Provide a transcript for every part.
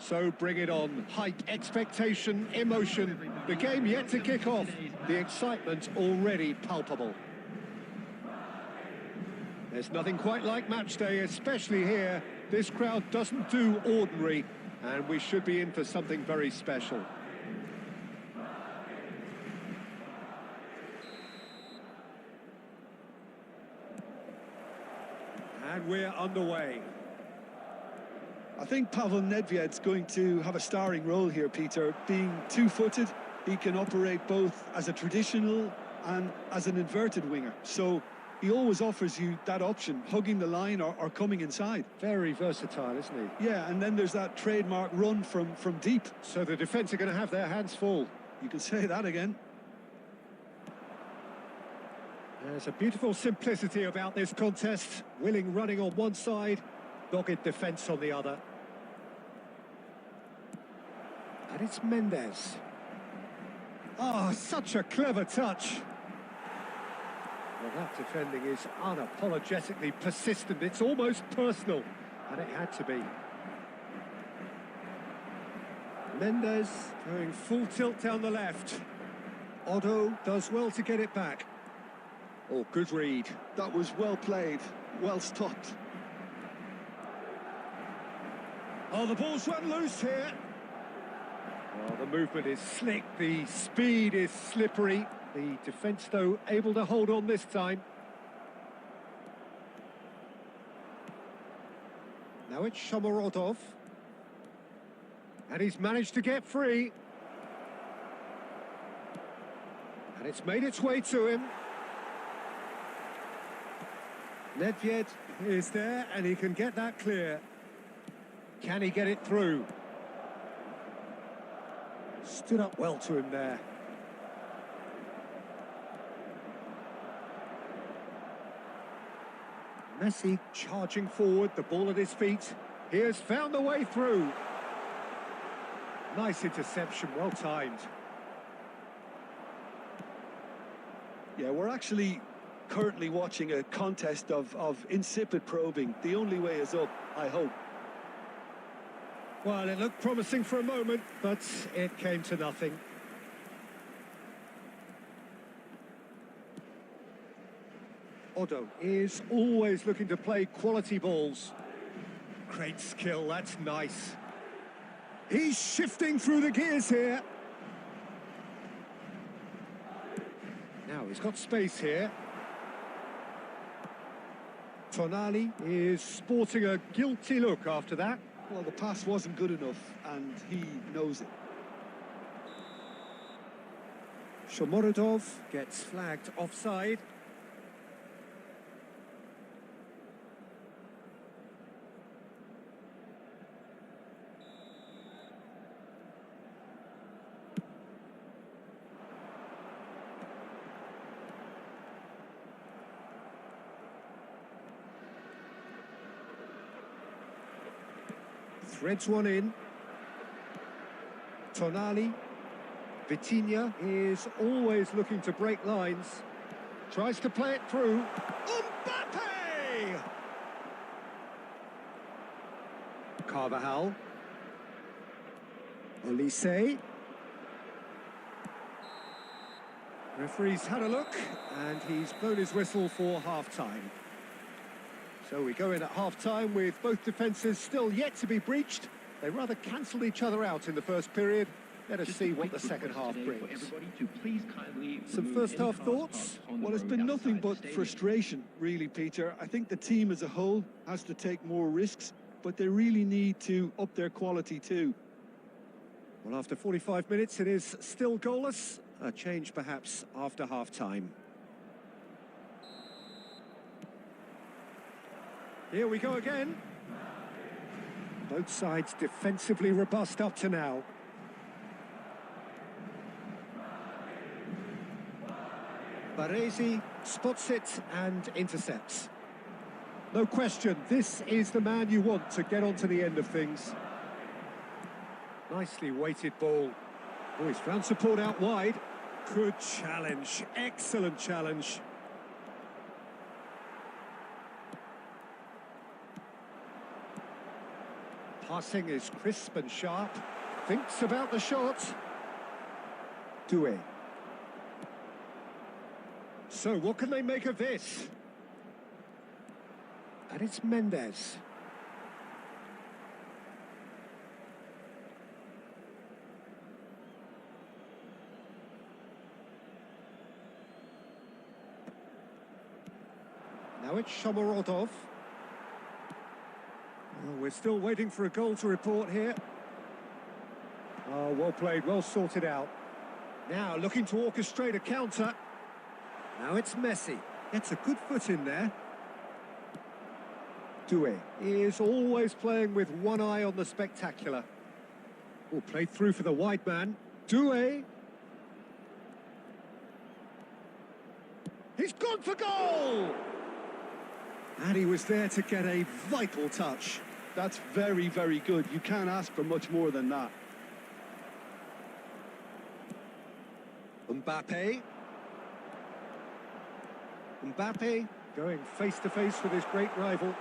So bring it on. Hype, expectation, emotion. The game yet to kick off. The excitement already palpable. There's nothing quite like match day, especially here. This crowd doesn't do ordinary, and we should be in for something very special. And we're underway. I think Pavel Nedved's going to have a starring role here, Peter. Being two-footed, he can operate both as a traditional and as an inverted winger. So he always offers you that option, hugging the line or coming inside. Very versatile, isn't he? Yeah, and then there's that trademark run from deep. So the defence are going to have their hands full. You can say that again. There's a beautiful simplicity about this contest. Willing running on one side, dogged defence on the other. And it's Mendes. Oh, such a clever touch. Well, that defending is unapologetically persistent. It's almost personal, and it had to be. Mendes going full tilt down the left. Otto does well to get it back. Oh, good read. That was well played, well stopped. Oh, the ball's run loose here. Oh, the movement is slick, the speed is slippery. The defence, though, able to hold on this time. Now it's Shomorodov. And he's managed to get free. And it's made its way to him. Nedved is there, and he can get that clear. Can he get it through? Stood up well to him there. Messi charging forward, the ball at his feet. He has found the way through. Nice interception, well timed. Yeah, we're actually currently watching a contest of insipid probing. The only way is up, I hope. Well, it looked promising for a moment, but it came to nothing. Otto is always looking to play quality balls. Great skill, that's nice. He's shifting through the gears here. Now he's got space here. Tonali is sporting a guilty look after that. Well, the pass wasn't good enough, and he knows it. Shomorodov gets flagged offside. Threads one in. Tonali. Vitinha is always looking to break lines. Tries to play it through. Mbappe! Carvajal. Olise. Referee's had a look, and he's blown his whistle for half-time. So we go in at half-time with both defences still yet to be breached. They rather cancelled each other out in the first period. Let us see what the second half brings. Some first-half thoughts? Well, it's been nothing but frustration, really, Peter. I think the team as a whole has to take more risks, but they really need to up their quality too. Well, after 45 minutes, it is still goalless. A change, perhaps, after half-time. Here we go again. Both sides defensively robust up to now. Baresi spots it and intercepts. No question, this is the man you want to get onto the end of things. Nicely weighted ball. Oh, he's found support out wide. Good challenge, excellent challenge. Passing is crisp and sharp. Thinks about the shot. Doué. So what can they make of this? And it's Mendes. Now it's Shomorodov. Oh, we're still waiting for a goal to report here. Oh, well played, well sorted out. Now looking to orchestrate a counter. Now it's Messi. Gets a good foot in there. Doué is always playing with one eye on the spectacular. Oh, played through for the wide man. Doué. He's gone for goal! And he was there to get a vital touch. That's very, very good. You can't ask for much more than that. Mbappe. Mbappe going face-to-face with his great rival.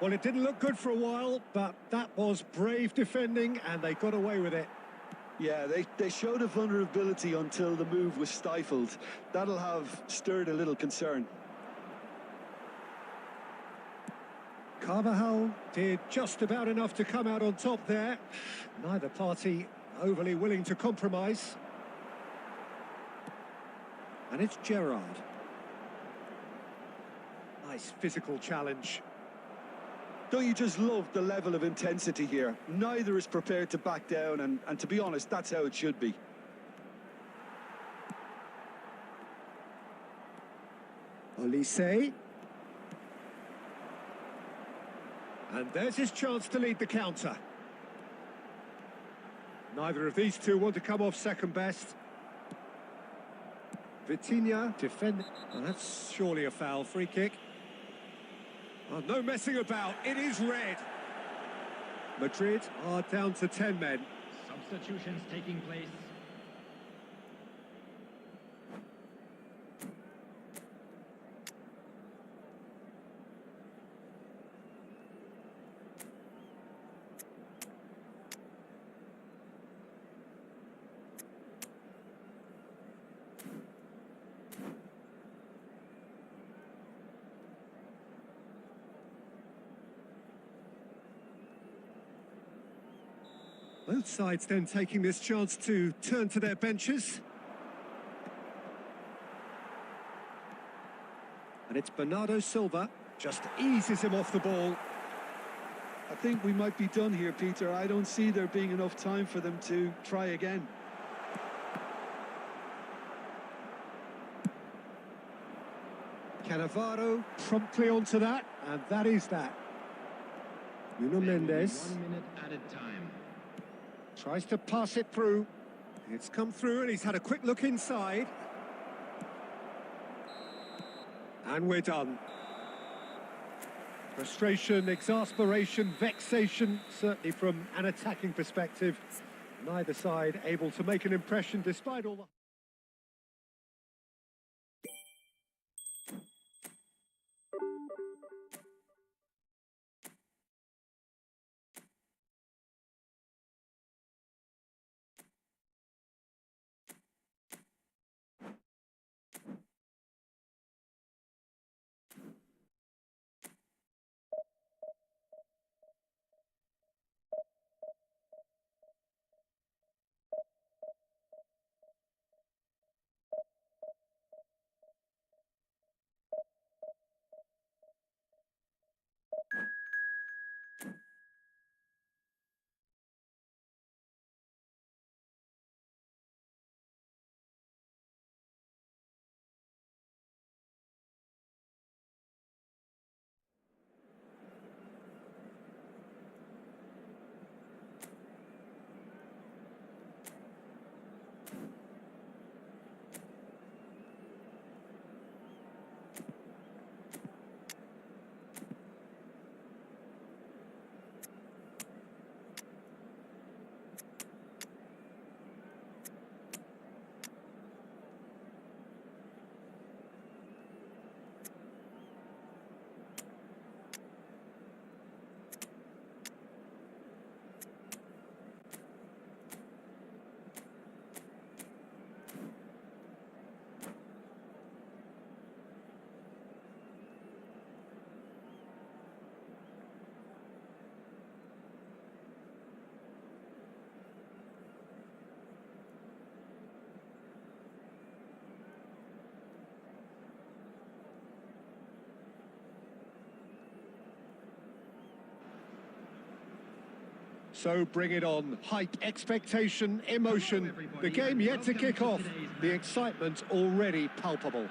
Well, it didn't look good for a while, but that was brave defending, and they got away with it. Yeah, they showed a vulnerability until the move was stifled. That'll have stirred a little concern. Carvajal did just about enough to come out on top there. Neither party overly willing to compromise. And it's Gerrard. Nice physical challenge. Don't you just love the level of intensity here? Neither is prepared to back down, and to be honest, that's how it should be. Olise. And there's his chance to lead the counter. Neither of these two want to come off second best. Vitinha defend. Oh, that's surely a foul. Free kick. Oh, no messing about. It is red. Madrid are down to 10 men. Substitutions taking place. Both sides then taking this chance to turn to their benches. And it's Bernardo Silva, just eases him off the ball. I think we might be done here, Peter. I don't see there being enough time for them to try again. Cannavaro promptly onto that, and that is that. Nuno Mendes 1 minute added time. tries to pass it through. It's come through and he's had a quick look inside. And we're done. Frustration, exasperation, vexation, certainly from an attacking perspective. Neither side able to make an impression despite all the... So bring it on. Hype, expectation, emotion. The game yet to kick off. The excitement already palpable.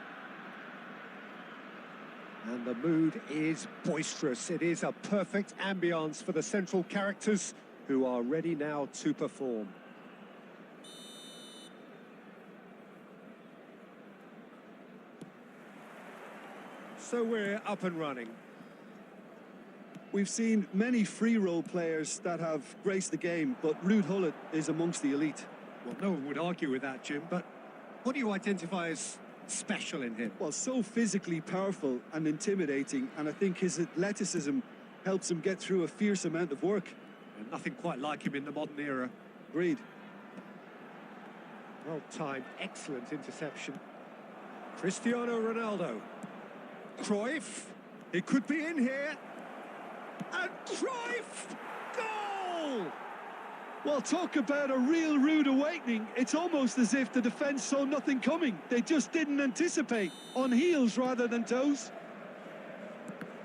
And the mood is boisterous. It is a perfect ambience for the central characters who are ready now to perform. So we're up and running. We've seen many free role players that have graced the game, but Ruud Gullit is amongst the elite. Well, no one would argue with that, Jim, but what do you identify as special in him? Well, so physically powerful and intimidating, and I think his athleticism helps him get through a fierce amount of work. And nothing quite like him in the modern era. Agreed. Well-timed, excellent interception. Cristiano Ronaldo. Cruyff. He could be in here. And Cruyff! Goal! Well, talk about a real rude awakening. It's almost as if the defence saw nothing coming. They just didn't anticipate. On heels rather than toes.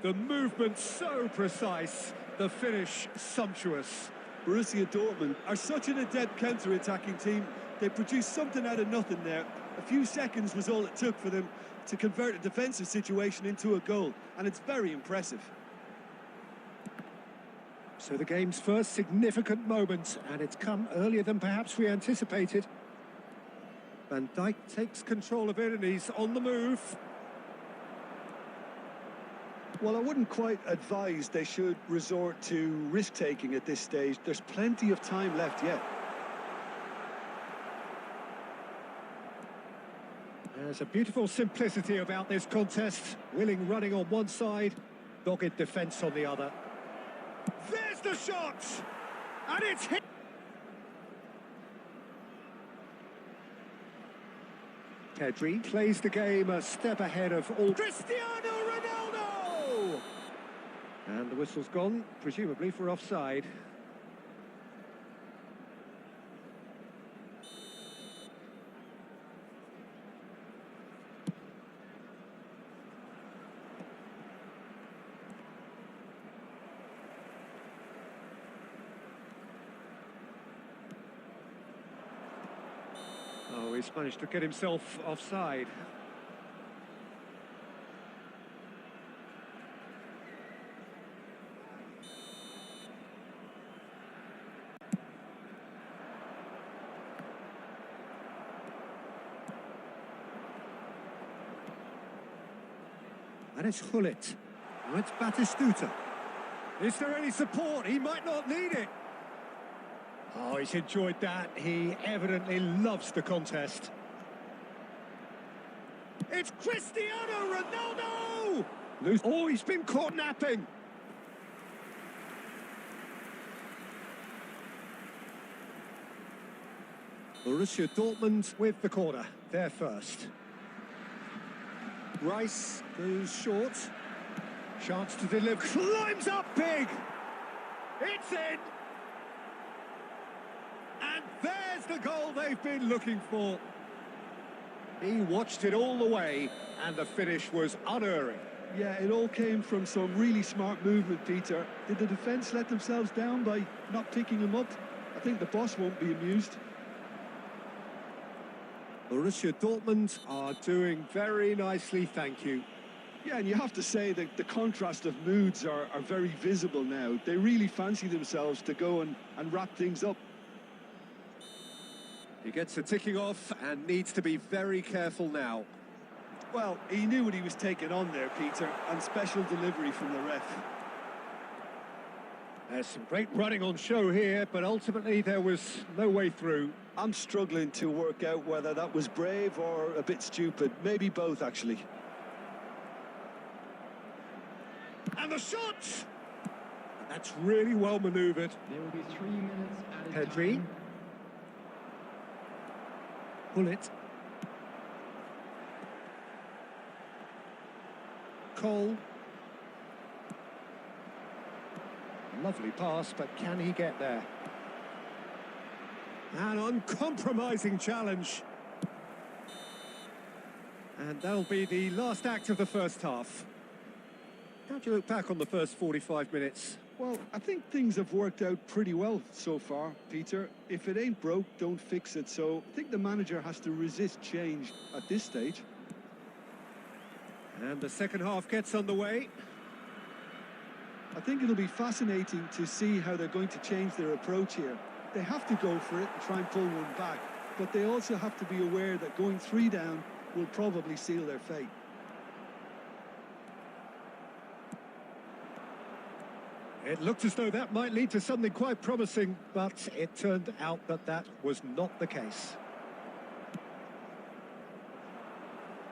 The movement so precise. The finish sumptuous. Borussia Dortmund are such an adept counter-attacking team. They produced something out of nothing there. A few seconds was all it took for them to convert a defensive situation into a goal. And it's very impressive. So the game's first significant moment, and it's come earlier than perhaps we anticipated. Van Dijk takes control of it, and he's on the move. Well, I wouldn't quite advise they should resort to risk-taking at this stage. There's plenty of time left yet. There's a beautiful simplicity about this contest. Willing running on one side, dogged defence on the other. There's the shot! And it's hit! Pedri plays the game a step ahead of all... Cristiano Ronaldo! And the whistle's gone, presumably for offside. Oh, he's managed to get himself offside. And it's Gullit. Now it's Batistuta. Is there any support? He might not need it. Oh, he's enjoyed that. He evidently loves the contest. It's Cristiano Ronaldo! Oh, he's been caught napping. Borussia Dortmund with the corner. They're first. Rice goes short. Chance to deliver. Climbs up big! It's in! And there's the goal they've been looking for. He watched it all the way, and the finish was unerring. Yeah, it all came from some really smart movement, Peter. Did the defence let themselves down by not picking him up? I think the boss won't be amused. Borussia Dortmund are doing very nicely, thank you. Yeah, and you have to say that the contrast of moods are very visible now. They really fancy themselves to go and wrap things up. He gets a ticking off and needs to be very careful now. Well, he knew what he was taking on there, Peter, and special delivery from the ref. There's some great running on show here, but ultimately there was no way through. I'm struggling to work out whether that was brave or a bit stupid. Maybe both, actually. And the shot! And that's really well manoeuvred. There will be 3 minutes added Pedri. time. Gullit. Cole. Lovely pass, but can he get there? An uncompromising challenge. And that'll be the last act of the first half. How do you look back on the first 45 minutes? Well, I think things have worked out pretty well so far, Peter. If it ain't broke, don't fix it. So I think the manager has to resist change at this stage. And the second half gets underway. I think it'll be fascinating to see how they're going to change their approach here. They have to go for it and try and pull one back, but they also have to be aware that going 3 down will probably seal their fate. It looked as though that might lead to something quite promising, but it turned out that that was not the case.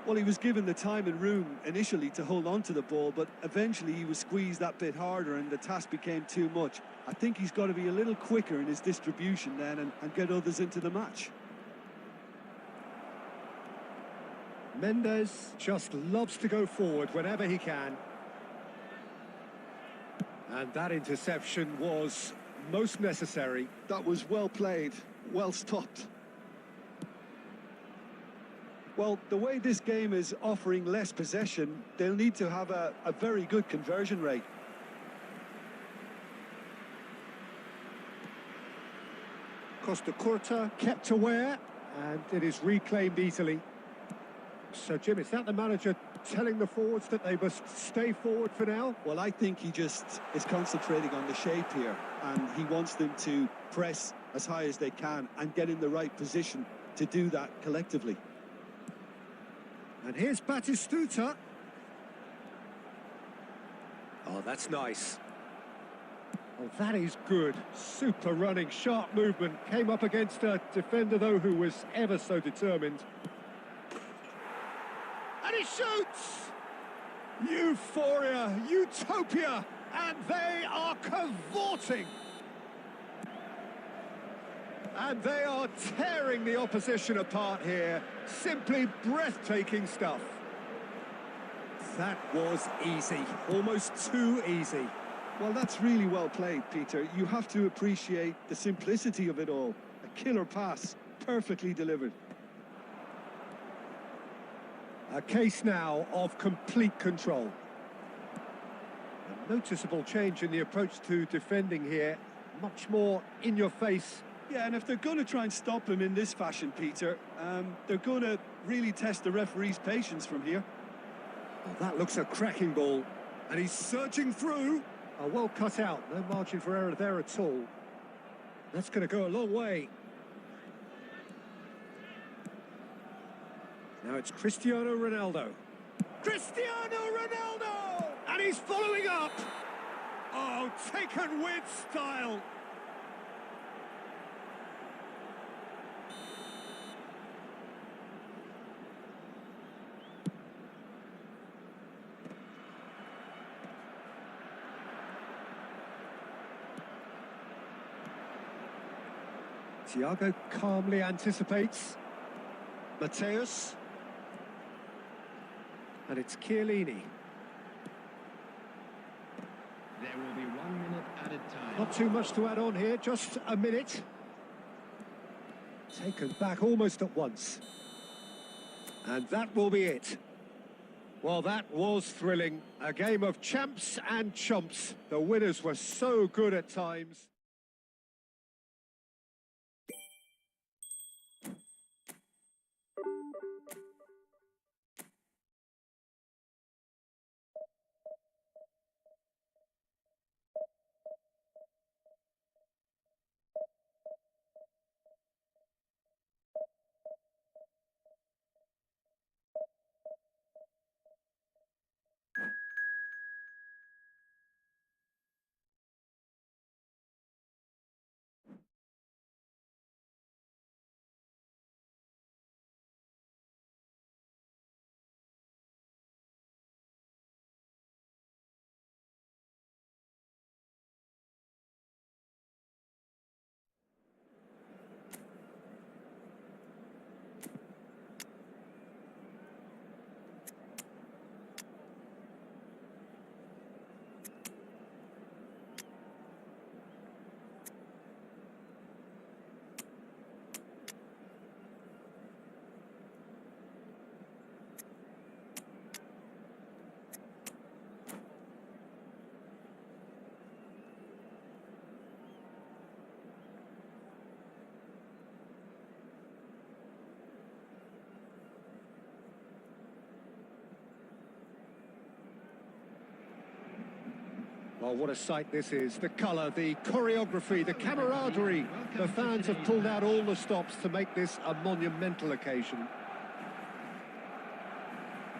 Well, he was given the time and room initially to hold on to the ball, but eventually he was squeezed that bit harder and the task became too much. I think he's got to be a little quicker in his distribution then and get others into the match. Mendes just loves to go forward whenever he can. And that interception was most necessary. That was well played, well stopped. Well, the way this game is offering less possession, they'll need to have a very good conversion rate. Costa Curta kept aware, and it is reclaimed easily. So, Jim, is that the manager telling the forwards that they must stay forward for now? Well, I think he just is concentrating on the shape here, and he wants them to press as high as they can and get in the right position to do that collectively. And here's Batistuta. Oh, that's nice. Oh, that is good. Super running, sharp movement. Came up against a defender, though, who was ever so determined. And he shoots! Euphoria, utopia, and they are cavorting. And they are tearing the opposition apart here. Simply breathtaking stuff. That was easy, almost too easy. Well, that's really well played, Peter. You have to appreciate the simplicity of it all. A killer pass, perfectly delivered. A case now of complete control. A noticeable change in the approach to defending here. Much more in your face. Yeah, and if they're going to try and stop him in this fashion, Peter, they're going to really test the referee's patience from here. Oh, that looks a cracking ball. And he's surging through. Oh, well cut out. No margin for error there at all. That's going to go a long way. Now it's Cristiano Ronaldo. Cristiano Ronaldo! And he's following up. Oh, taken with style. Thiago calmly anticipates. Mateus. And it's Chiellini. There will be 1 minute added time. Not too much to add on here, just a minute. Taken back almost at once. And that will be it. Well, that was thrilling. A game of champs and chumps. The winners were so good at times. Well, what a sight this is. The colour, the choreography, the camaraderie. The fans have pulled out all the stops to make this a monumental occasion.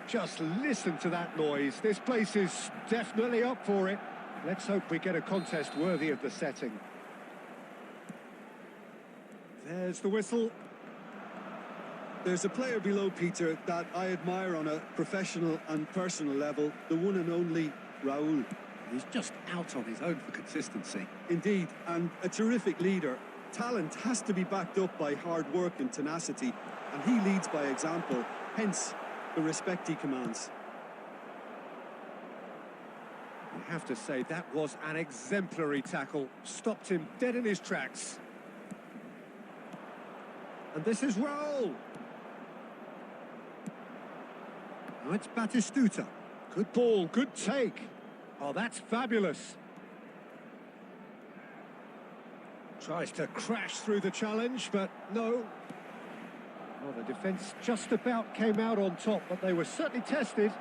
Just listen to that noise. This place is definitely up for it. Let's hope we get a contest worthy of the setting. There's the whistle. There's a player below, Peter, that I admire on a professional and personal level, the one and only Raul. He's just out on his own for consistency. Indeed, and a terrific leader. Talent has to be backed up by hard work and tenacity, and he leads by example, hence the respect he commands. You have to say that was an exemplary tackle. Stopped him dead in his tracks. And this is Raul. Now it's Batistuta. Good ball, good take. Oh, that's fabulous. Tries to crash through the challenge, but no. Well, the defence just about came out on top, but they were certainly tested.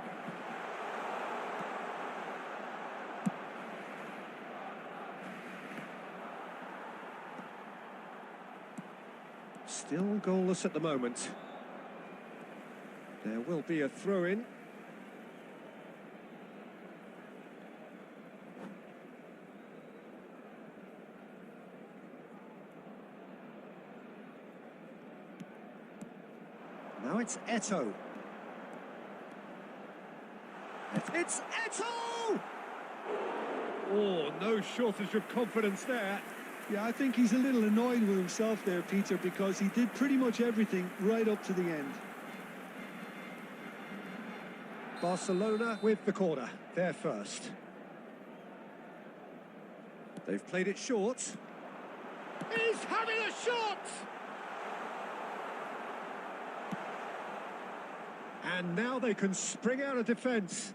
Still goalless at the moment. There will be a throw-in. Now it's Eto'o. It's Eto'o! Oh, no shortage of confidence there. Yeah, I think he's a little annoyed with himself there, Peter, because he did pretty much everything right up to the end. Barcelona with the corner. They're first. They've played it short. He's having a shot! And now they can spring out of defence.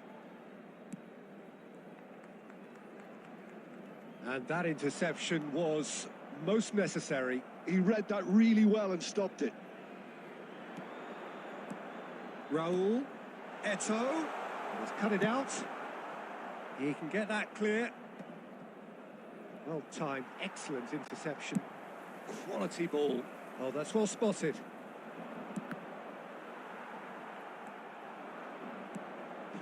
And that interception was most necessary. He read that really well and stopped it. Raul, Eto'o, has cut it out. He can get that clear. Well timed, excellent interception. Quality ball. Oh, that's well spotted.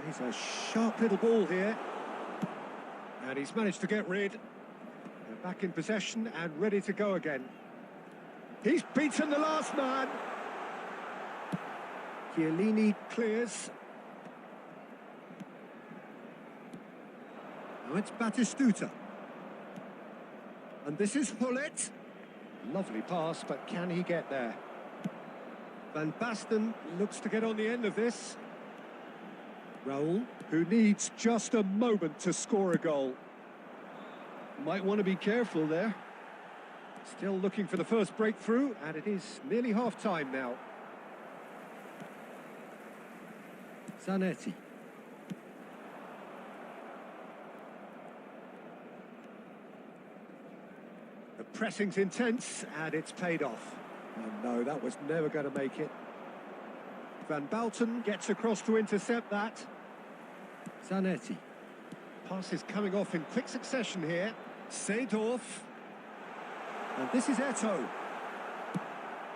Plays a sharp little ball here. And he's managed to get rid. They're back in possession and ready to go again. He's beaten the last man. Chiellini clears. Now it's Batistuta. And this is Hullet. Lovely pass, but can he get there? Van Basten looks to get on the end of this. Raul, who needs just a moment to score a goal. Might want to be careful there. Still looking for the first breakthrough, and it is nearly half-time now. Zanetti. The pressing's intense, and it's paid off. Oh no, that was never going to make it. Van Basten gets across to intercept that. Zanetti. Pass is coming off in quick succession here. Seedorf. And this is Eto'o.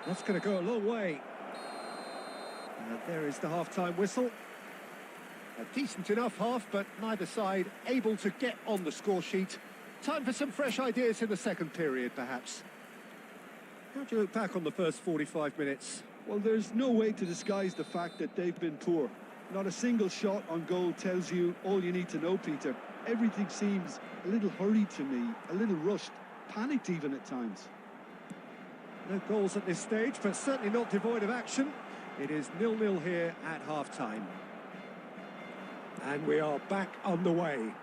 That's going to go a long way. And there is the half-time whistle. A decent enough half, but neither side able to get on the score sheet. Time for some fresh ideas in the second period, perhaps. How do you look back on the first 45 minutes? Well, there's no way to disguise the fact that they've been poor. Not a single shot on goal tells you all you need to know, Peter. Everything seems a little hurried to me, a little rushed, panicked even at times. No goals at this stage, but certainly not devoid of action. It is 0-0 here at half-time. And we are back on the way.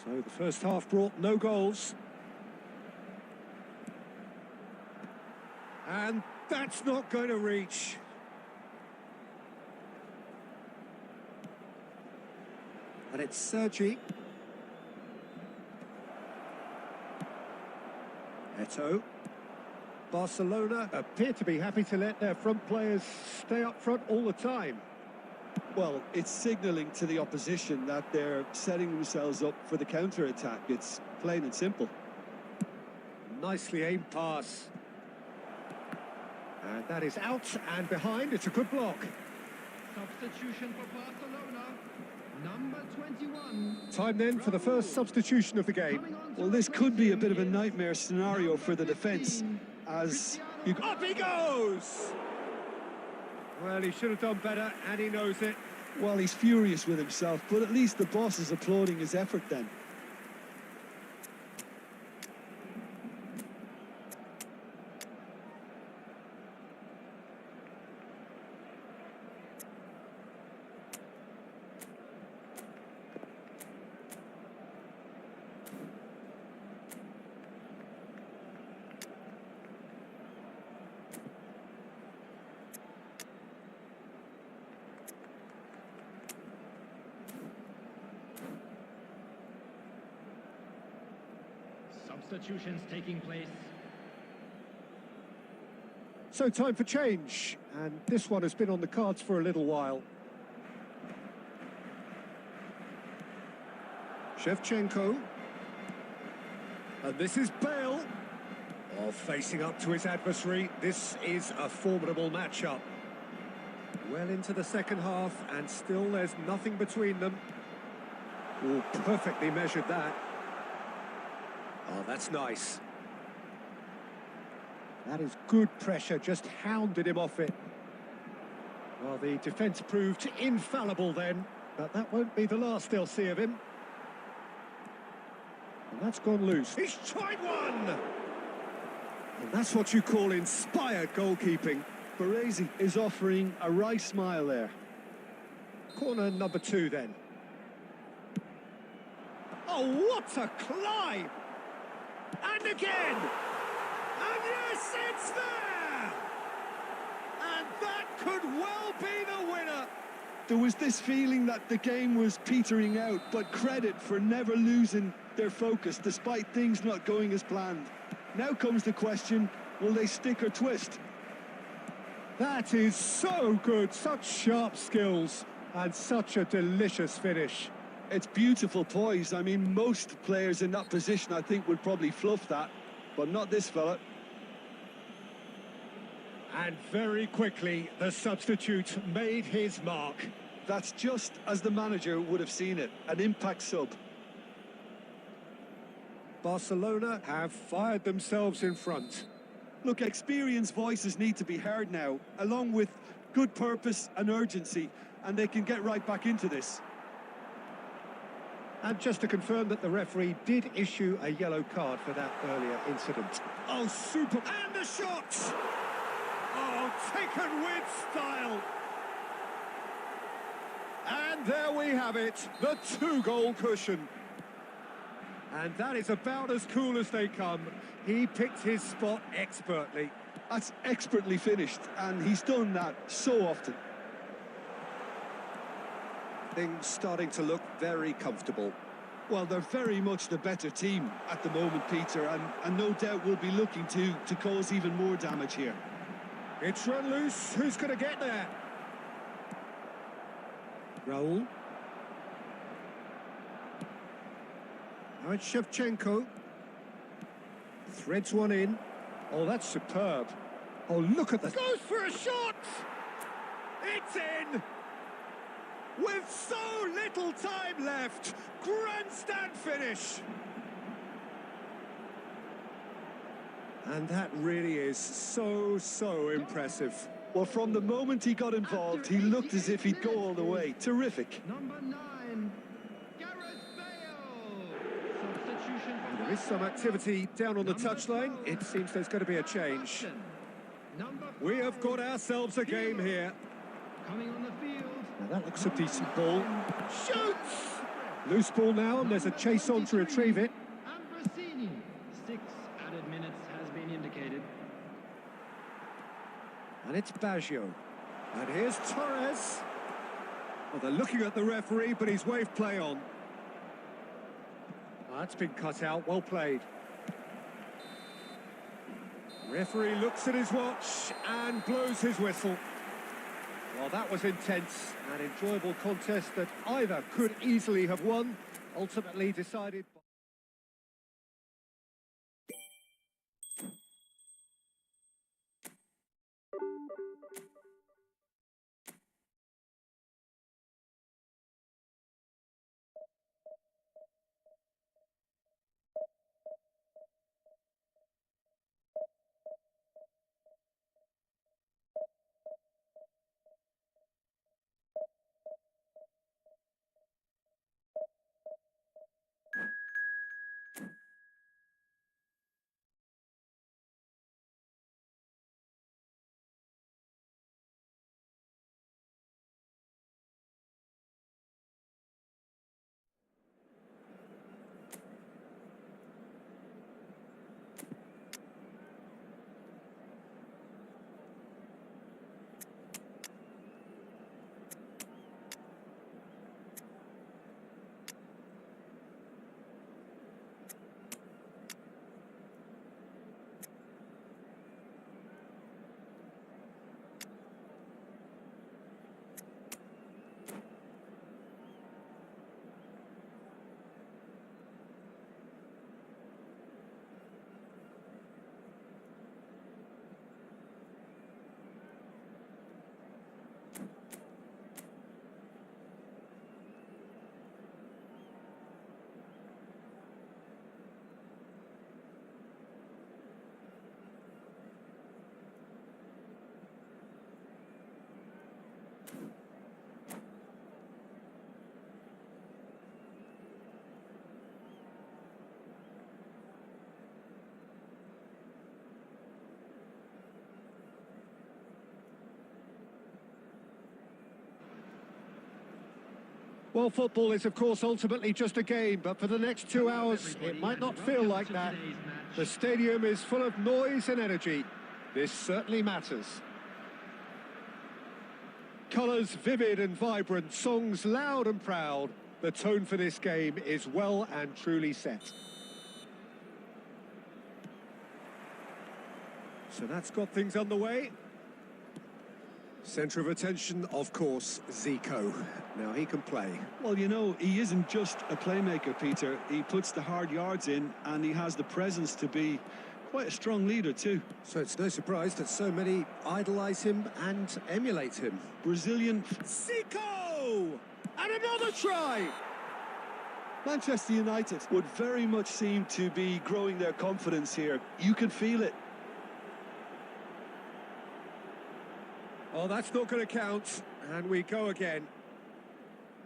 So the first half brought no goals. And that's not going to reach. And it's Sergi. Eto'o. Barcelona appear to be happy to let their front players stay up front all the time. Well, it's signalling to the opposition that they're setting themselves up for the counter-attack. It's plain and simple. Nicely aimed pass. And that is out and behind. It's a good block. Substitution for Barcelona. Number 21. Time then for the first substitution of the game. Well, this could be a bit of a nightmare scenario for the defence, as you... Up he goes! Well, he should have done better, and he knows it. Well, he's furious with himself, but at least the boss is applauding his effort then. Substitutions taking place. So time for change, and this one has been on the cards for a little while. Shevchenko. And this is Bale. Oh, facing up to his adversary. This is a formidable matchup. Well into the second half, and still there's nothing between them. Oh, perfectly measured that. Oh, that's nice. That is good pressure, just hounded him off it. Well, the defence proved infallible then, but that won't be the last they'll see of him. And that's gone loose. He's tried one! And that's what you call inspired goalkeeping. Baresi is offering a right smile there. Corner number 2 then. Oh, what a climb! And again! And yes, it's there! And that could well be the winner! There was this feeling that the game was petering out, but credit for never losing their focus despite things not going as planned. Now comes the question, will they stick or twist? That is so good, such sharp skills, and such a delicious finish. It's beautiful poise. I mean, most players in that position, I think, would probably fluff that, but not this fella. And very quickly, the substitute made his mark. That's just as the manager would have seen it, an impact sub. Barcelona have fired themselves in front. Look, experienced voices need to be heard now, along with good purpose and urgency, and they can get right back into this. And just to confirm that the referee did issue a yellow card for that earlier incident. Oh, super! And the shot! Oh, taken with style! And there we have it, the 2-goal cushion. And that is about as cool as they come. He picked his spot expertly. That's expertly finished, and he's done that so often. Things starting to look very comfortable. Well, they're very much the better team at the moment, Peter, and no doubt will be looking to cause even more damage here. It's run loose. Who's going to get there? Raul. Now it's Shevchenko. Threads one in. Oh, that's superb. Oh, look at that. Goes for a shot! It's in! With so little time left, grandstand finish. And that really is so impressive. Well, from the moment he got involved, he looked as if he'd go all the way. Terrific. Number 9, Gareth Bale. Substitution for There is some activity down on the touchline. It seems there's going to be a change. We have got ourselves a game here. coming on the field. Now that looks a decent ball. Shoots! Loose ball now, and there's a chase on to retrieve it. Ambrosini. 6 added minutes has been indicated. And it's Baggio. And here's Torres. Well, they're looking at the referee, but he's waved play on. Oh, that's been cut out. Well played. Referee looks at his watch and blows his whistle. Well, that was intense, an enjoyable contest that either could easily have won, ultimately decided... Well, football is, of course, ultimately just a game, but for the next 2 hours, it might not feel like that. The stadium is full of noise and energy. This certainly matters. Colours vivid and vibrant, songs loud and proud. The tone for this game is well and truly set. So that's got things underway. Centre of attention, of course, Zico. Now he can play. Well, you know, he isn't just a playmaker, Peter. He puts the hard yards in, and he has the presence to be quite a strong leader too. So it's no surprise that so many idolise him and emulate him. Brazilian... Zico! And another try! Manchester United would very much seem to be growing their confidence here. You can feel it. Oh, that's not going to count, and we go again.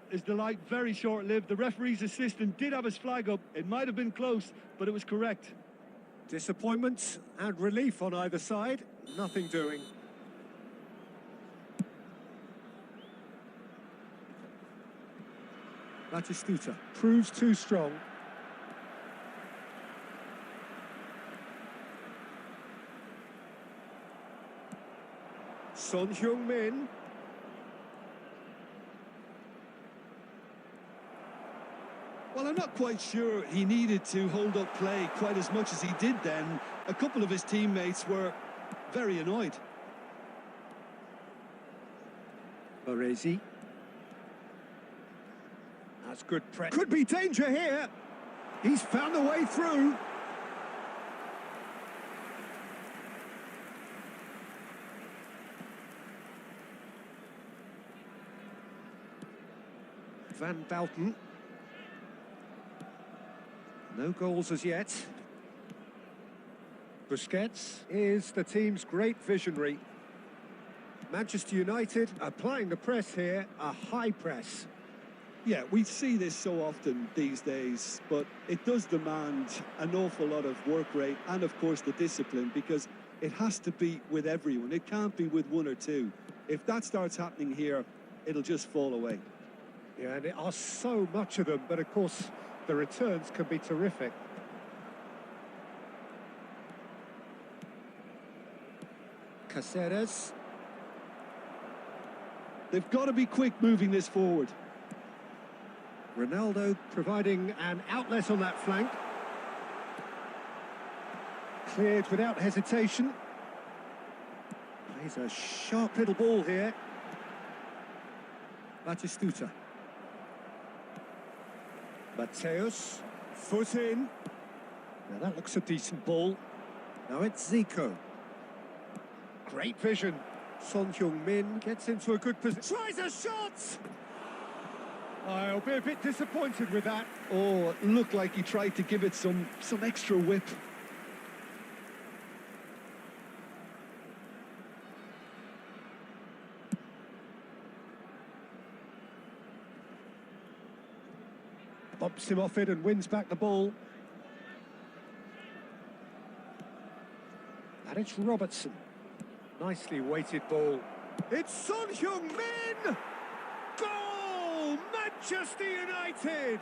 Is the light very short-lived? The referee's assistant did have his flag up. It might have been close, but it was correct. Disappointment and relief on either side. Nothing doing. Batistuta proves too strong. Son Heung-min. Well, I'm not quite sure he needed to hold up play quite as much as he did then. A couple of his teammates were very annoyed. Baresi. That's good press. Could be danger here. He's found a way through. Van Bouten. No goals as yet. Busquets is the team's great visionary. Manchester United applying the press here, a high press. Yeah, we see this so often these days, but it does demand an awful lot of work rate and, of course, the discipline, because it has to be with everyone. It can't be with one or two. If that starts happening here, it'll just fall away. Yeah, and there are so much of them, but of course the returns can be terrific. Caceres. They've got to be quick moving this forward. Ronaldo providing an outlet on that flank. Cleared without hesitation. Plays a sharp little ball here. Batistuta. Mateus, foot in. Now that looks a decent ball. Now it's Zico. Great vision. Son Heung-min gets into a good position. Tries a shot! I'll be a bit disappointed with that. Oh, it looked like he tried to give it some extra whip. Bumps him off it and wins back the ball. And it's Robertson. Nicely weighted ball. It's Son Heung-min! Goal! Manchester United!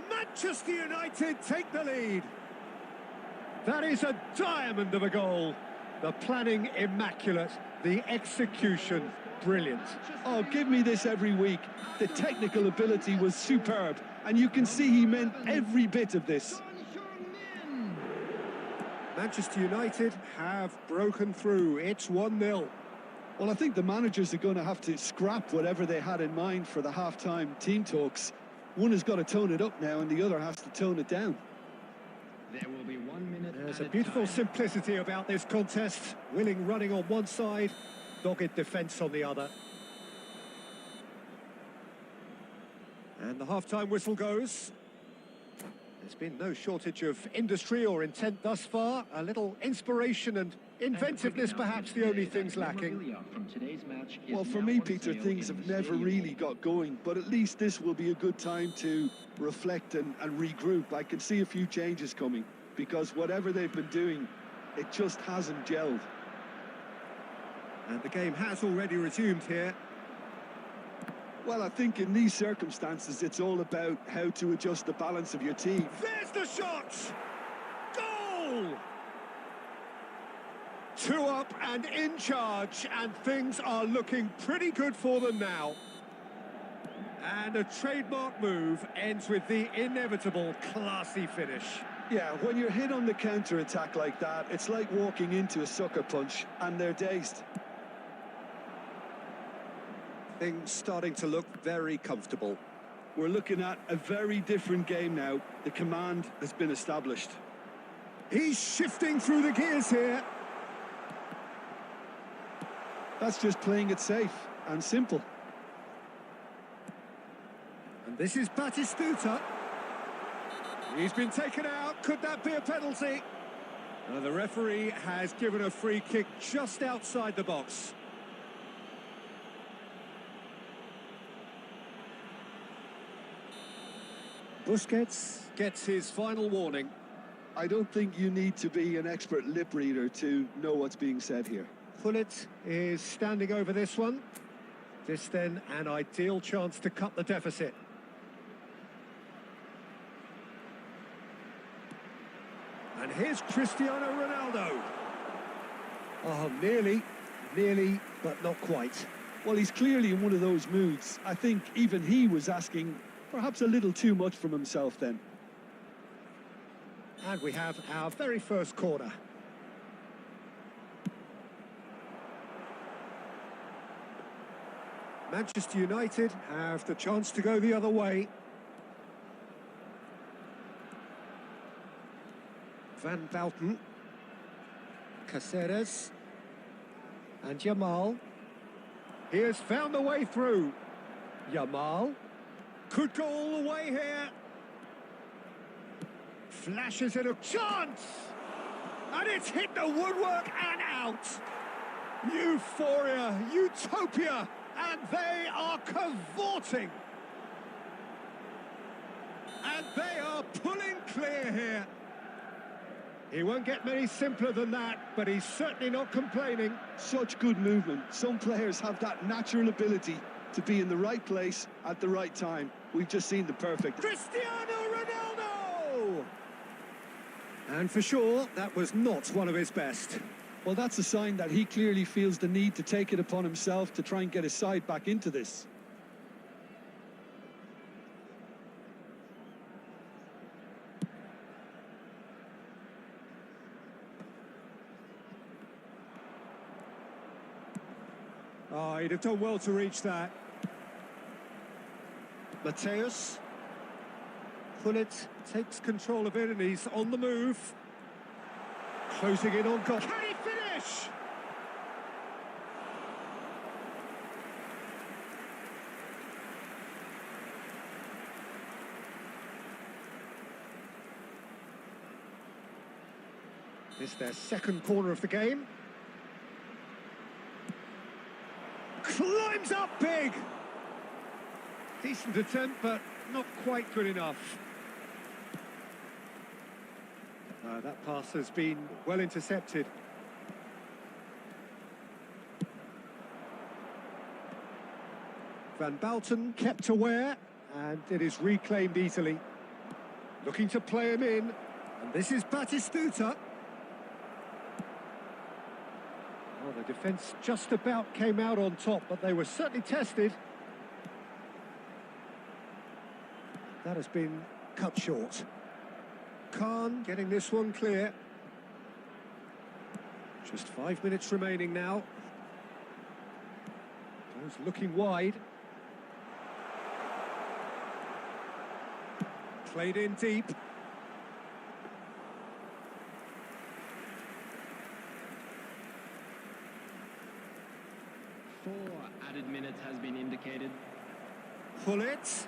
Manchester United take the lead. That is a diamond of a goal. The planning immaculate, the execution brilliant. Oh, give me this every week. The technical ability was superb, and you can see he meant every bit of this. Manchester United have broken through. It's 1-0. Well, I think the managers are going to have to scrap whatever they had in mind for the half-time team talks. One has got to tone it up now, and the other has to tone it down. There will be 1 minute. There's a beautiful simplicity about this contest. Willing running on one side, dogged defence on the other. And the half-time whistle goes. There's been no shortage of industry or intent thus far. A little inspiration and inventiveness, perhaps the only things lacking. Well, for me, Peter, things have never really got going, but at least this will be a good time to reflect and regroup. I can see a few changes coming, because whatever they've been doing, it just hasn't gelled. And the game has already resumed here. Well, I think in these circumstances, it's all about how to adjust the balance of your team. There's the shot! Goal! 2 up and in charge, and things are looking pretty good for them now. And a trademark move ends with the inevitable classy finish. Yeah, when you're hit on the counter-attack like that, it's like walking into a sucker punch, and they're dazed. Things starting to look very comfortable. We're looking at a very different game now. The command has been established. He's shifting through the gears here. That's just playing it safe and simple. And this is Batistuta. He's been taken out. Could that be a penalty? The referee has given a free kick just outside the box. Busquets gets his final warning. I don't think you need to be an expert lip reader to know what's being said here. Pullet is standing over this one. This then an ideal chance to cut the deficit. And here's Cristiano Ronaldo. Oh, nearly, but not quite. Well, he's clearly in one of those moods. I think even he was asking perhaps a little too much from himself then. And we have our very first corner. Manchester United have the chance to go the other way. Van Bouten, Caceres, and Yamal. He has found the way through. Yamal could go all the way here. Flashes in a chance! And it's hit the woodwork and out. Euphoria, utopia, and they are cavorting. And they are pulling clear here. He won't get many simpler than that, but he's certainly not complaining. Such good movement. Some players have that natural ability to be in the right place at the right time. We've just seen the perfect. Cristiano Ronaldo! And for sure, that was not one of his best. Well, that's a sign that he clearly feels the need to take it upon himself to try and get his side back into this. Oh, he'd have done well to reach that. Mateus. Gullit takes control of it and he's on the move. Closing in on goal. Can he finish? It's their second corner of the game. Climbs up big. Decent attempt, but not quite good enough. That pass has been well intercepted. Van Bouten kept aware, and it is reclaimed easily. Looking to play him in, and this is Batistuta. Well, the defence just about came out on top, but they were certainly tested. That has been cut short. Khan getting this one clear. Just 5 minutes remaining now. Goes looking wide. Played in deep. Four added minutes has been indicated. Gullit.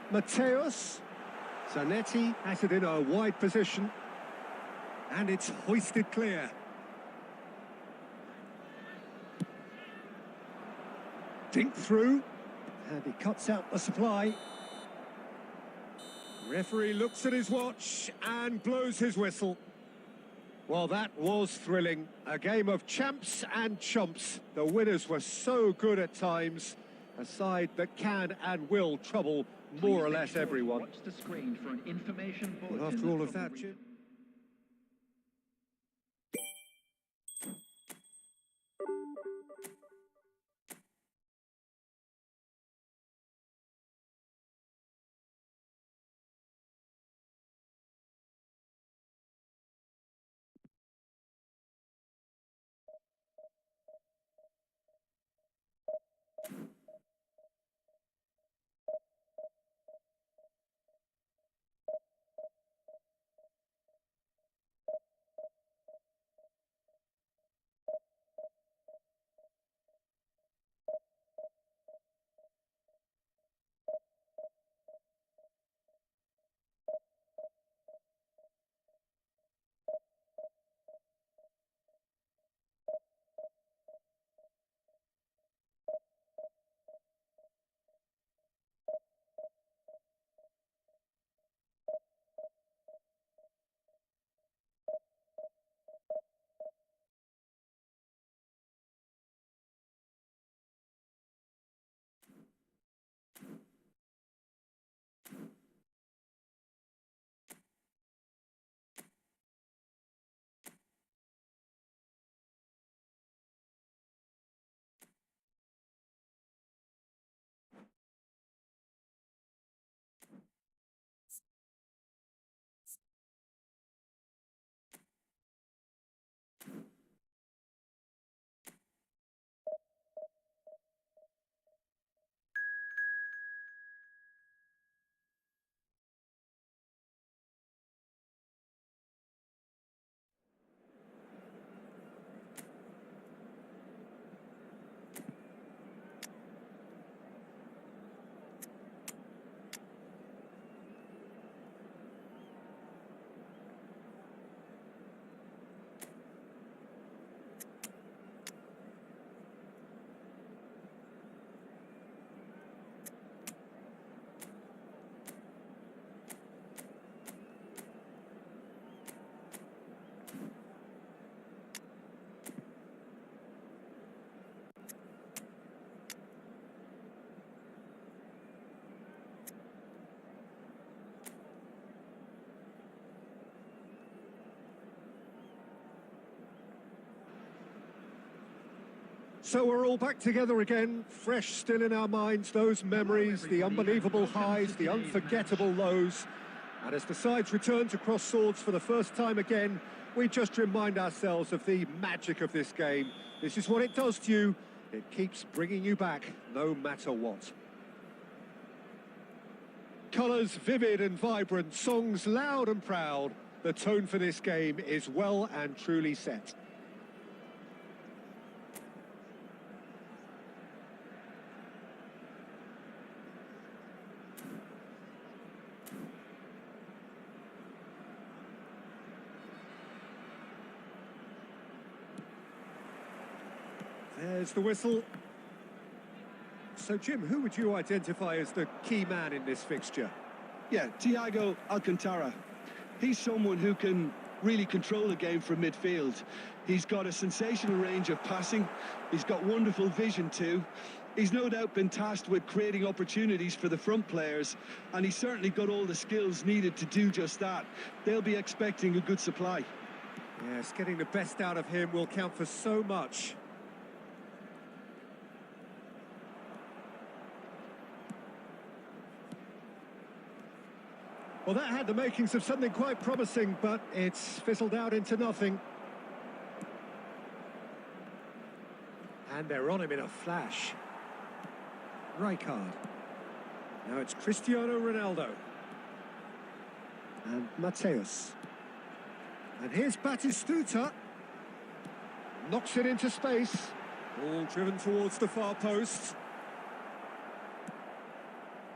Mateus. Zanetti has it in a wide position. And it's hoisted clear. Dink through. And he cuts out the supply. Referee looks at his watch and blows his whistle. Well, that was thrilling. A game of champs and chumps. The winners were so good at times. A side that can and will trouble more or less everyone. Watch the screen for an information bulletin. Well, after all of that, Jim. So we're all back together again, fresh still in our minds, those memories, the unbelievable highs, the unforgettable lows. And as the sides return to cross swords for the first time again, we just remind ourselves of the magic of this game. This is what it does to you. It keeps bringing you back, no matter what. colours vivid and vibrant, songs loud and proud. The tone for this game is well and truly set. There's the whistle. So, Jim, who would you identify as the key man in this fixture? Yeah, Thiago Alcantara. He's someone who can really control the game from midfield. He's got a sensational range of passing. He's got wonderful vision too. He's no doubt been tasked with creating opportunities for the front players, and he's certainly got all the skills needed to do just that. They'll be expecting a good supply. Yes, getting the best out of him will count for so much. Well, that had the makings of something quite promising, but it's fizzled out into nothing. And they're on him in a flash. Rijkaard. Now it's Cristiano Ronaldo. And Mateus. And here's Batistuta. Knocks it into space. Ball driven towards the far post.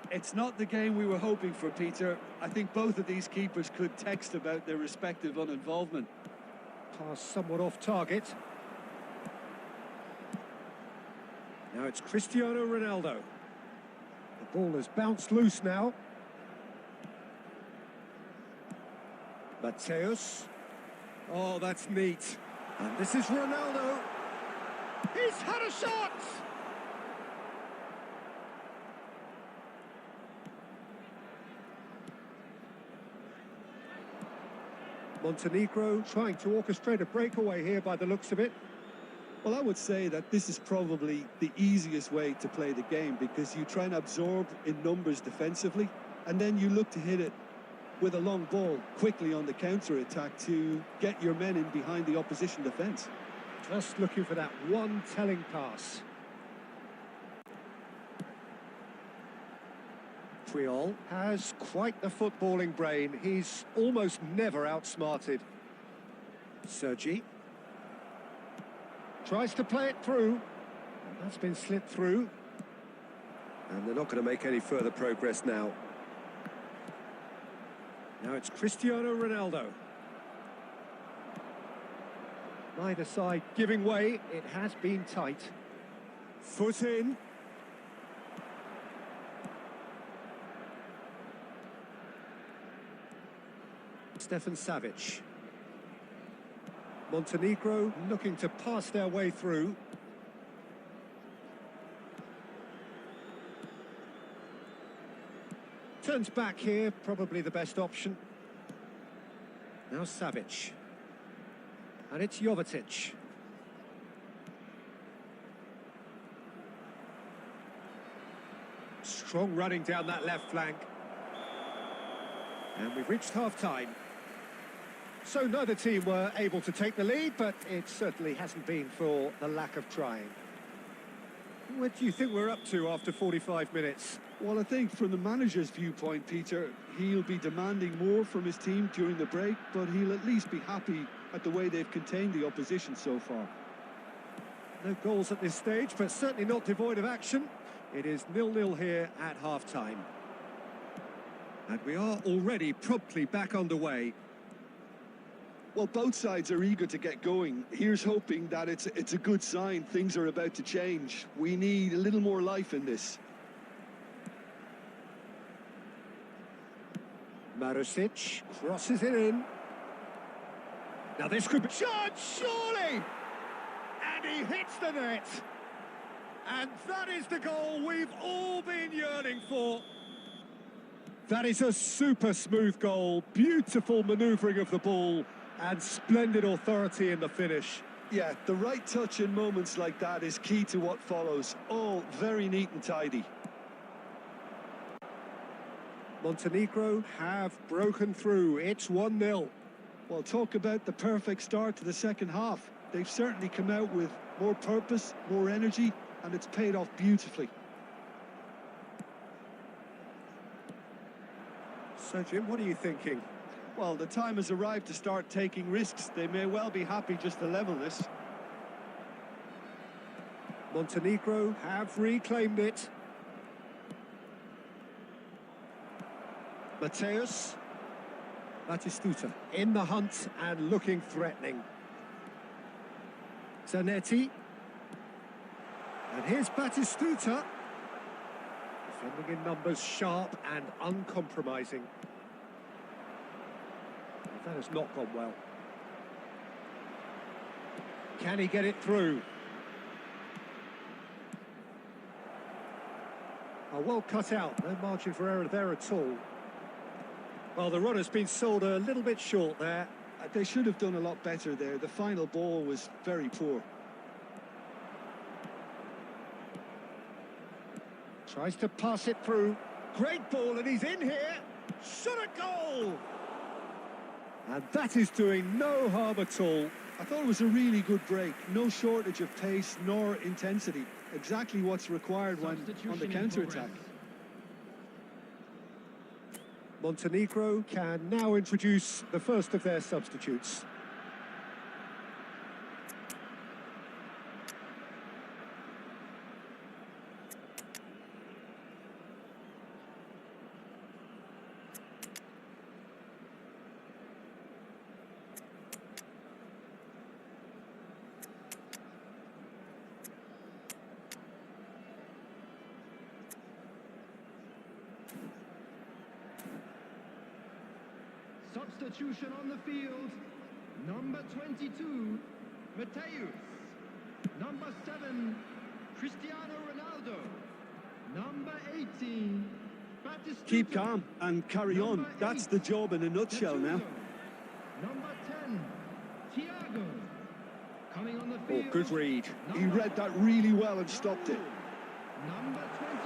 It's not the game we were hoping for, Peter. I think both of these keepers could text about their respective uninvolvement. Pass somewhat off target. Now it's Cristiano Ronaldo. The ball has bounced loose now. Mateus. Oh, that's neat. And this is Ronaldo. He's had a shot! Montenegro trying to orchestrate a breakaway here by the looks of it. Well, I would say that this is probably the easiest way to play the game, because you try and absorb in numbers defensively, and then you look to hit it with a long ball quickly on the counter-attack to get your men in behind the opposition defence. Just looking for that one telling pass. Triol has quite the footballing brain. He's almost never outsmarted. Sergi tries to play it through. That's been slipped through. And they're not going to make any further progress now. Now it's Cristiano Ronaldo. Neither side giving way. It has been tight. Foot in. Stefan Savic. Montenegro looking to pass their way through. Turns back here, probably the best option. Now Savic. And it's Jovetic. Strong running down that left flank. And we've reached half-time. So neither team were able to take the lead, but it certainly hasn't been for the lack of trying. What do you think we're up to after 45 minutes? Well, I think from the manager's viewpoint, Peter, he'll be demanding more from his team during the break, but he'll at least be happy at the way they've contained the opposition so far. No goals at this stage, but certainly not devoid of action. It is 0-0 here at half-time. And we are already promptly back underway. Well, both sides are eager to get going. Here's hoping that it's a good sign. Things are about to change. We need a little more life in this. Marusic crosses it in. Now this could be shot, surely! And he hits the net. And that is the goal we've all been yearning for. That is a super smooth goal. Beautiful manoeuvring of the ball. And splendid authority in the finish. Yeah, the right touch in moments like that is key to what follows. All very neat and tidy. Montenegro have broken through. It's 1-0. Well, talk about the perfect start to the second half. They've certainly come out with more purpose, more energy, and it's paid off beautifully. So, Jim, what are you thinking? Well, the time has arrived to start taking risks. They may well be happy just to level this. Montenegro have reclaimed it. Mateus. Batistuta in the hunt and looking threatening. Zanetti. And here's Batistuta. Defending in numbers, sharp and uncompromising. That has not gone well. Can he get it through? Oh, well cut out, no margin for error there at all. Well, the run has been sold a little bit short there. They should have done a lot better there. The final ball was very poor. Tries to pass it through. Great ball, and he's in here. Shot a goal! And that is doing no harm at all. I thought it was a really good break. No shortage of pace nor intensity. Exactly what's required when on the counter-attack. Montenegro can now introduce the first of their substitutes. Substitution on the field. Number 22, Mateus. Number 7, Cristiano Ronaldo. Number 18, Batistuta. Keep calm and carry on. That's the job in a nutshell now. Number 10, Thiago. Coming on the field. Oh, good read. He read that really well and stopped it. Number 21.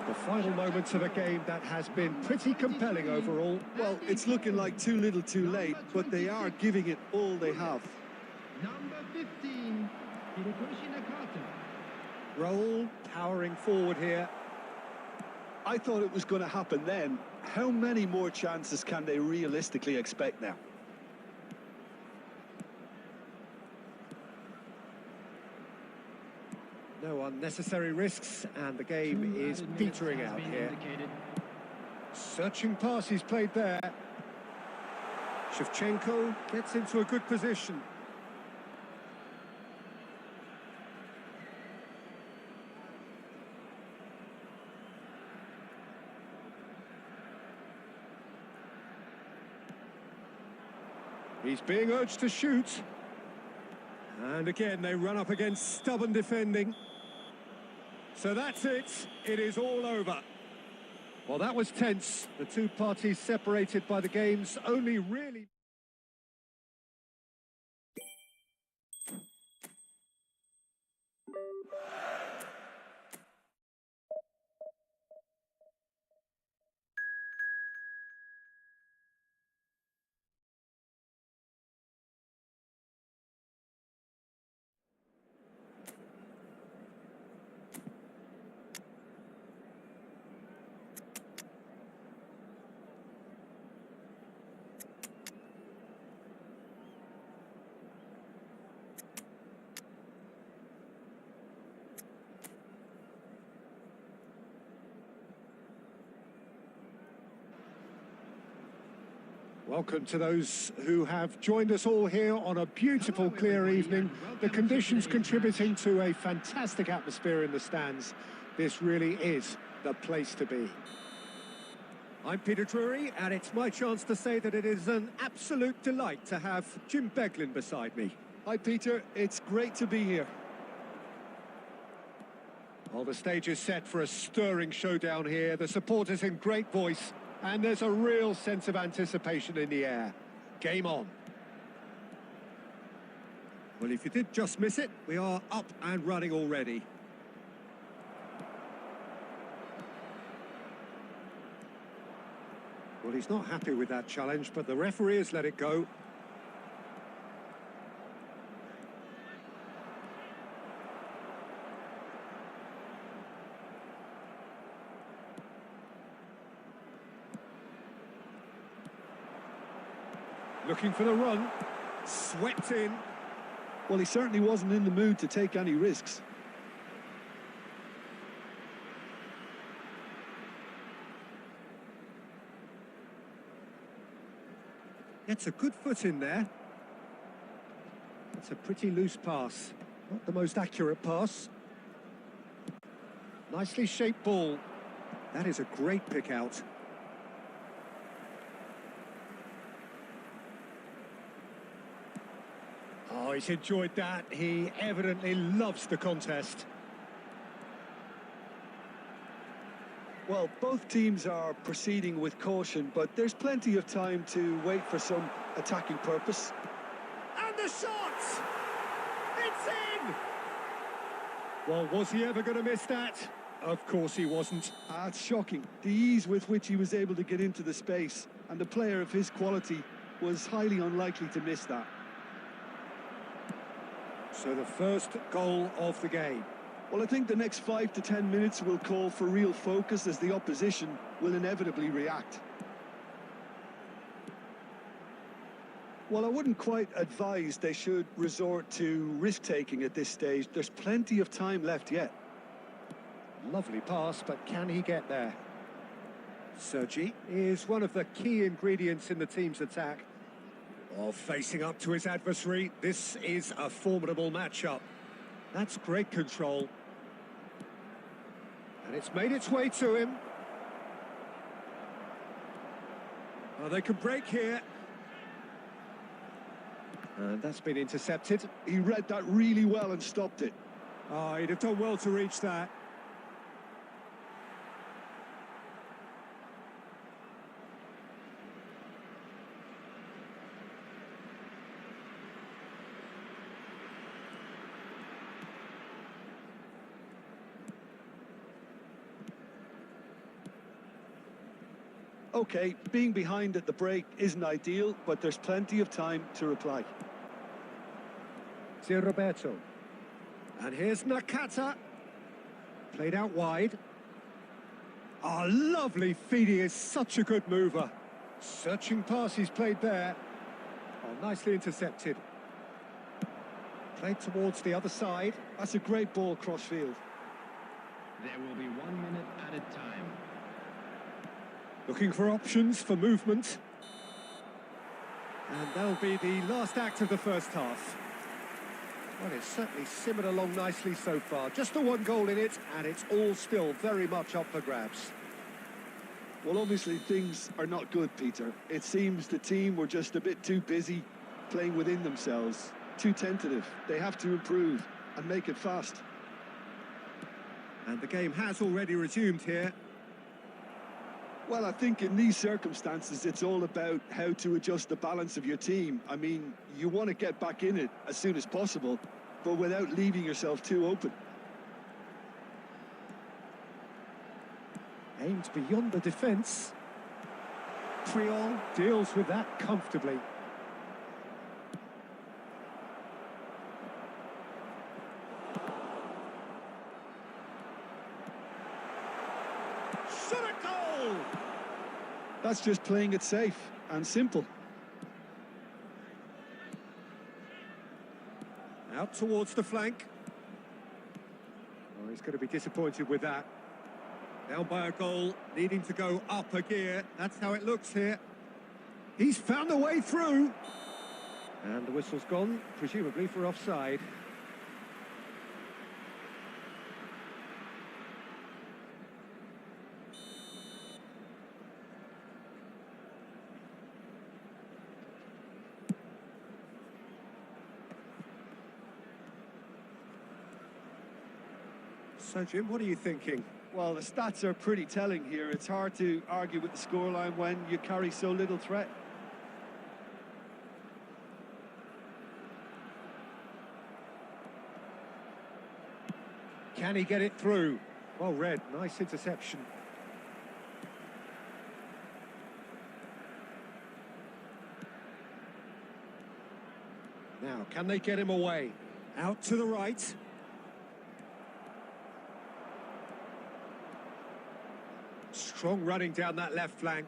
The final moments of a game that has been pretty compelling overall. Well, it's looking like too little too late, but they are giving it all they have. Number 15, Hirokoshi Nakata. Raul powering forward here. I thought it was going to happen then. How many more chances can they realistically expect now? No unnecessary risks, and the game is petering out here. Searching pass he's played there. Shevchenko gets into a good position. He's being urged to shoot. And again, they run up against stubborn defending. So that's it. It is all over. Well, that was tense. The two parties separated by the game's only really... Welcome to those who have joined us all here on a beautiful, clear evening. The conditions contributing to a fantastic atmosphere in the stands. This really is the place to be. I'm Peter Drury, and it's my chance to say that it is an absolute delight to have Jim Beglin beside me. Hi, Peter. It's great to be here. Well, the stage is set for a stirring showdown here. The supporters in great voice. And there's a real sense of anticipation in the air. Game on. Well, if you did just miss it, we are up and running already. Well, he's not happy with that challenge, but the referee has let it go. Looking for the run. Swept in. Well, he certainly wasn't in the mood to take any risks. Gets a good foot in there. It's a pretty loose pass. Not the most accurate pass. Nicely shaped ball. That is a great pick out. Oh, he's enjoyed that. He evidently loves the contest. Well, both teams are proceeding with caution, but there's plenty of time to wait for some attacking purpose. And the shot! It's in! Well, was he ever going to miss that? Of course he wasn't. It's shocking. The ease with which he was able to get into the space, and the player of his quality was highly unlikely to miss that. So the first goal of the game. Well, I think the next 5 to 10 minutes will call for real focus as the opposition will inevitably react. Well, I wouldn't quite advise they should resort to risk-taking at this stage. There's plenty of time left yet. Lovely pass, but can he get there? Sergi is one of the key ingredients in the team's attack. Oh, facing up to his adversary, this is a formidable matchup. That's great control. And it's made its way to him. Oh, they can break here. And that's been intercepted. He read that really well and stopped it. Oh, he'd have done well to reach that. Okay, being behind at the break isn't ideal, but there's plenty of time to reply. It's Roberto. And here's Nakata. Played out wide. Oh, lovely feed. He is such a good mover. Searching pass he's played there. Oh, nicely intercepted. Played towards the other side. That's a great ball cross-field. There will be 1 minute added time. Looking for options for movement. And that'll be the last act of the first half. Well, it's certainly simmered along nicely so far. Just the one goal in it, and it's all still very much up for grabs. Well, obviously things are not good, Peter. It seems the team were just a bit too busy playing within themselves, too tentative. They have to improve and make it fast. And the game has already resumed here. Well, I think in these circumstances, it's all about how to adjust the balance of your team. I mean, you want to get back in it as soon as possible, but without leaving yourself too open. Aimed beyond the defence. Triol deals with that comfortably. Shot a goal! That's just playing it safe and simple. Out towards the flank. Oh, he's going to be disappointed with that. Down by a goal, needing to go up a gear. That's how it looks here. He's found a way through. And the whistle's gone, presumably for offside. So, Jim, what are you thinking? Well, the stats are pretty telling here. It's hard to argue with the scoreline when you carry so little threat. Can he get it through? Well read, nice interception. Now, can they get him away? Out to the right. Strong running down that left flank.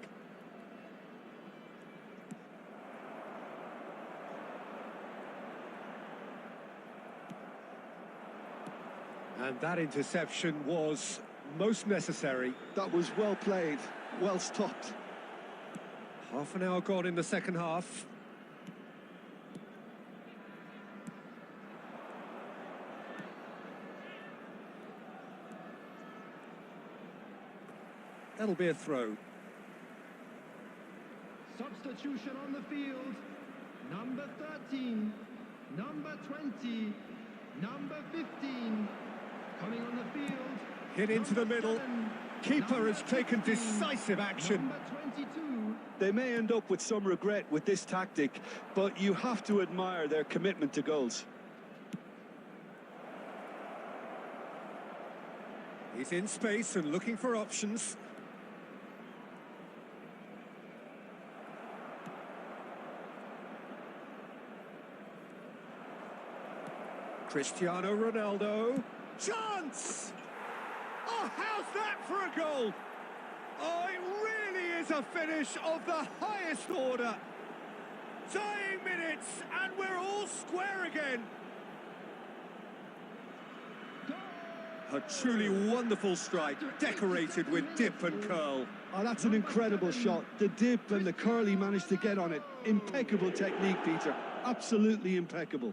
That interception was most necessary. That was well played, well stopped. Half an hour gone in the second half. That'll be a throw. Substitution on the field. Number 13, number 20, number 15. Coming on the field. Hit into the middle. 7, Keeper has taken 15, decisive action. Number 22. They may end up with some regret with this tactic, but you have to admire their commitment to goals. He's in space and looking for options. Cristiano Ronaldo. Chance! Oh, how's that for a goal? Oh, it really is a finish of the highest order. Dying minutes, and we're all square again. A truly wonderful strike, decorated with dip and curl. Oh, that's an incredible shot. The dip and the curl he managed to get on it. Impeccable technique, Peter. Absolutely impeccable.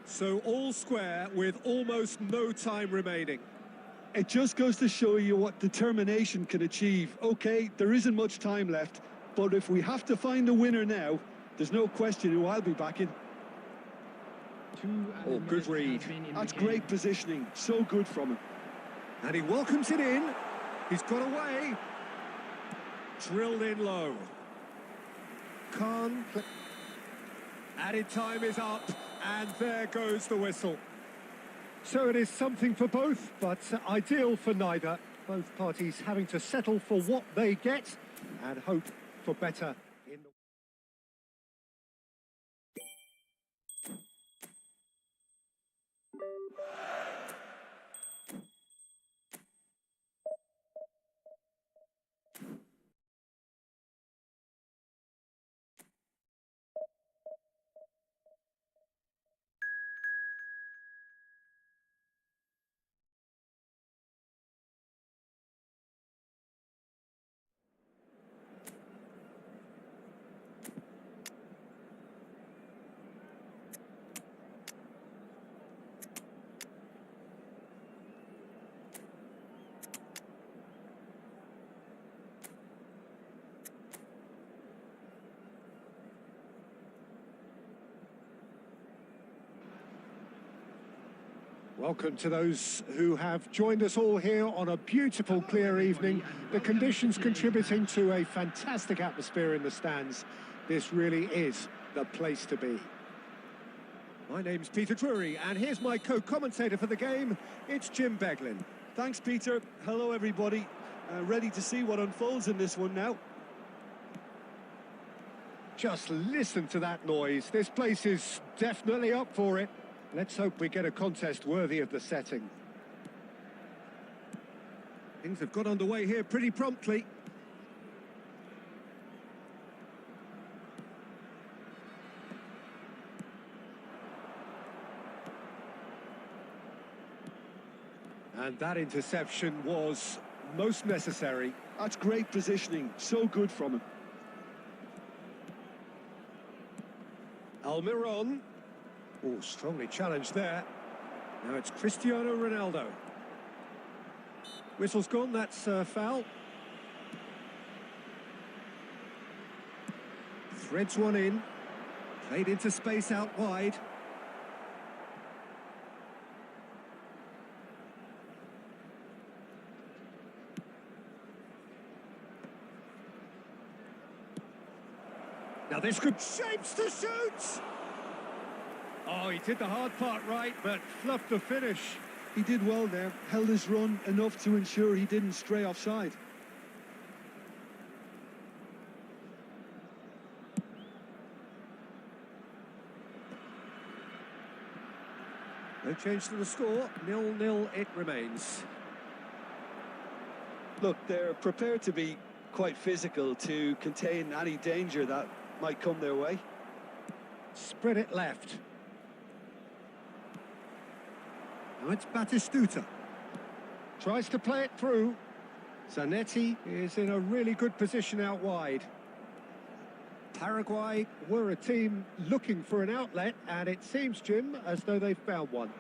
So all square with almost no time remaining. It just goes to show you what determination can achieve. Okay, there isn't much time left, but if we have to find a winner now, there's no question who I'll be backing. Oh, good read. That's great positioning. So good from him. And he welcomes it in. He's got away. Drilled in low. Khan. Added time is up. And there goes the whistle. So it is something for both, but ideal for neither. Both parties having to settle for what they get and hope for better in the... Welcome to those who have joined us all here on a beautiful, clear evening. The conditions contributing to a fantastic atmosphere in the stands. This really is the place to be. My name's Peter Drury, and here's my co-commentator for the game. It's Jim Beglin. Thanks, Peter. Hello, everybody. Ready to see what unfolds in this one now. Just listen to that noise. This place is definitely up for it. Let's hope we get a contest worthy of the setting. Things have got underway here pretty promptly. And that interception was most necessary. That's great positioning. So good from him. Almiron. Oh, strongly challenged there. Now it's Cristiano Ronaldo. Whistle's gone, that's foul. Threads one in. Played into space out wide. Now this could... shapes to shoot! Oh, he did the hard part right, but fluffed the finish. He did well there, held his run enough to ensure he didn't stray offside. No change to the score, 0-0 it remains. Look, they're prepared to be quite physical to contain any danger that might come their way. Spread it left. Now it's Batistuta. Tries to play it through. Zanetti is in a really good position out wide. Paraguay were a team looking for an outlet, and it seems, Jim, as though they've found one.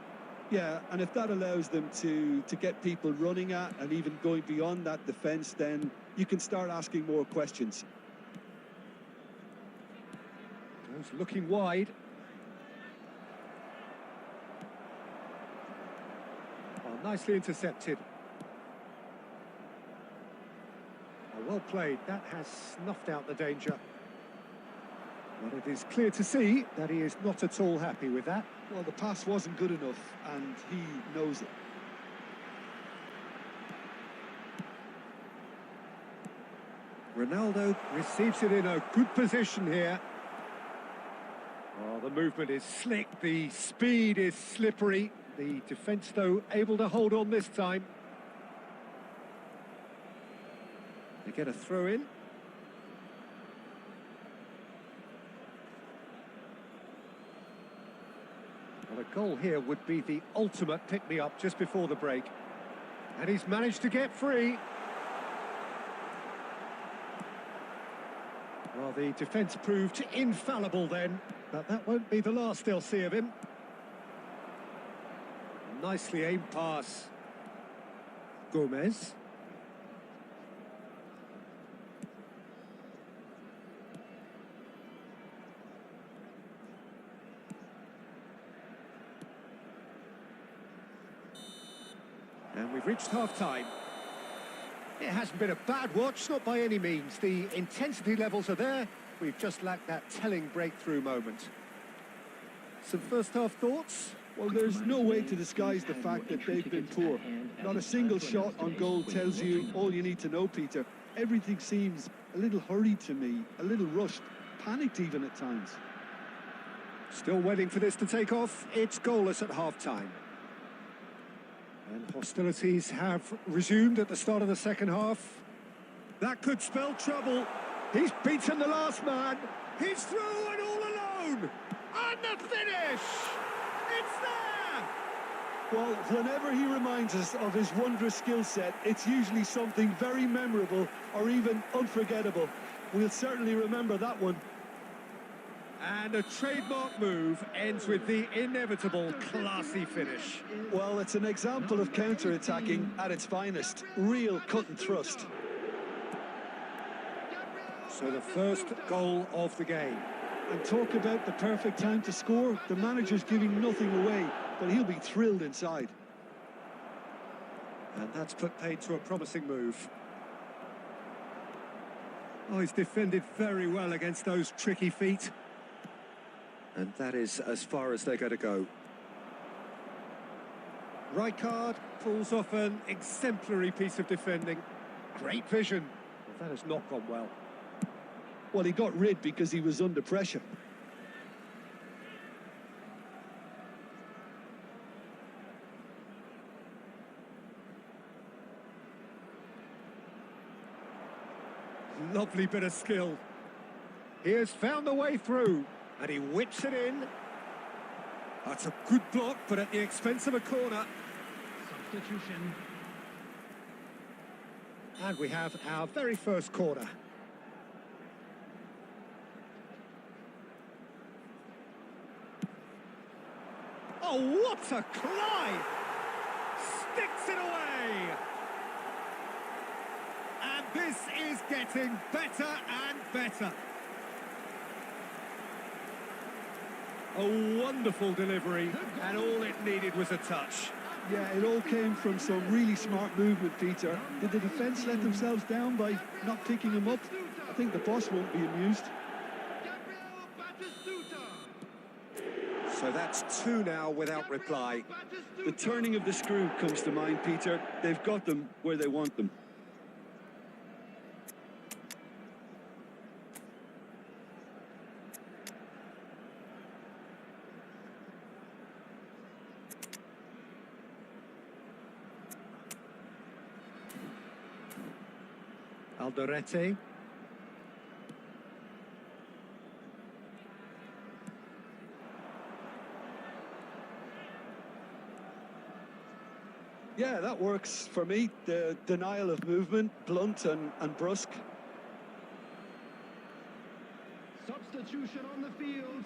Yeah, and if that allows them to get people running at and even going beyond that defence, then you can start asking more questions. Goes looking wide. Oh, nicely intercepted. Oh, well played. That has snuffed out the danger. But it is clear to see that he is not at all happy with that. Well, the pass wasn't good enough, and he knows it. Ronaldo receives it in a good position here. Oh, the movement is slick, the speed is slippery. The defence, though, able to hold on this time. They get a throw in. Well, a goal here would be the ultimate pick-me-up just before the break. And he's managed to get free. Well, the defence proved infallible then, but that won't be the last they'll see of him. Nicely aimed pass. Gomez. And we've reached half-time. It hasn't been a bad watch, not by any means. The intensity levels are there. We've just lacked that telling breakthrough moment. Some first-half thoughts? Well, there's no way to disguise the fact that they've been poor. Not a single shot on goal tells you all you need to know, Peter. Everything seems a little hurried to me, a little rushed, panicked even at times. Still waiting for this to take off. It's goalless at half-time. And hostilities have resumed at the start of the second half. That could spell trouble. He's beaten the last man. He's through and all alone. And the finish! It's there! Well, whenever he reminds us of his wondrous skill set, it's usually something very memorable or even unforgettable. We'll certainly remember that one. And a trademark move ends with the inevitable classy finish. Well, it's an example of counter-attacking at its finest. Real cut and thrust. So the first goal of the game. And talk about the perfect time to score. The manager's giving nothing away, but he'll be thrilled inside. And that's put paid to a promising move. Oh, he's defended very well against those tricky feet. And that is as far as they're going to go. Rijkaard pulls off an exemplary piece of defending. Great vision. Well, that has not gone well. Well, he got rid because he was under pressure. Lovely bit of skill. He has found the way through, and he whips it in. That's a good block, but at the expense of a corner. Substitution. And we have our very first corner. Oh, what a climb! Sticks it away! And this is getting better and better. A wonderful delivery, and all it needed was a touch. Yeah, it all came from some really smart movement, Peter. Did the defence let themselves down by not picking him up? I think the boss won't be amused. So that's two now without reply. The turning of the screw comes to mind, Peter. They've got them where they want them. Alderete. Yeah, that works for me. The denial of movement, blunt and brusque. Substitution on the field.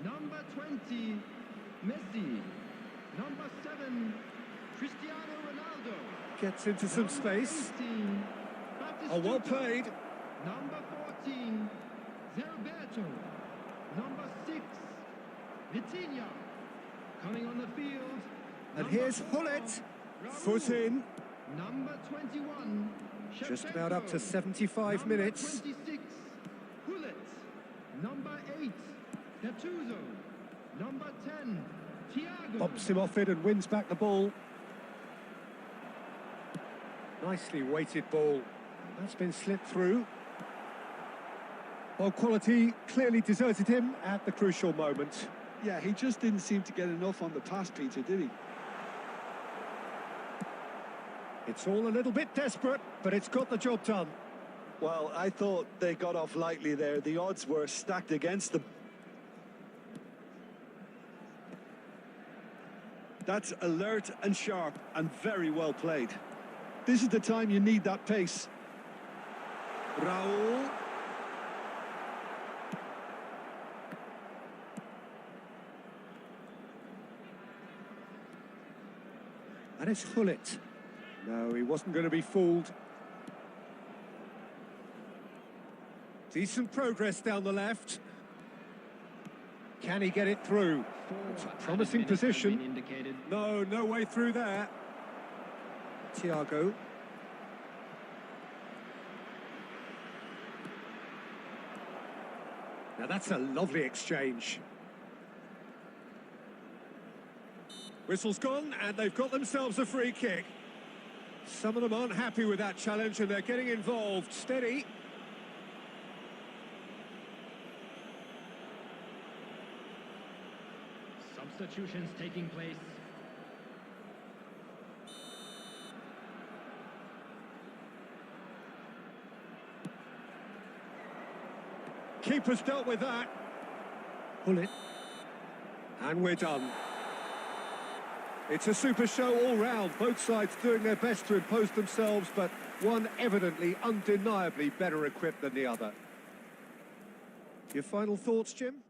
Number 20, Messi. Number 7, Cristiano Ronaldo. Gets into some Number space. 18, Oh, well Batistuta. played. Number 14, Zerberto. Number 6, Vitinha. Coming on the field. And number here's 4, Hullet. Raul. Foot in. Number 21, Just about up to Shevchenko. 75 Number minutes. 26, Hullet. Number 8, Gattuso. Number 10, Thiago. Bumps him off it and wins back the ball. Nicely weighted ball. That's been slipped through. Well, quality clearly deserted him at the crucial moment. Yeah, he just didn't seem to get enough on the pass, Peter, did he? It's all a little bit desperate, but it's got the job done. Well, I thought they got off lightly there. The odds were stacked against them. That's alert and sharp and very well played. This is the time you need that pace. Raul. And it's Hullet. No, he wasn't going to be fooled. Decent progress down the left. Can he get it through? It's a promising position. Indicated. No way through there. Thiago. Now that's a lovely exchange. Whistle's gone and they've got themselves a free kick. Some of them aren't happy with that challenge and they're getting involved. Steady. Substitutions taking place. Keeper's dealt with that. Pull it. And we're done. It's a super show all round. Both sides doing their best to impose themselves, but one evidently, undeniably better equipped than the other. Your final thoughts, Jim?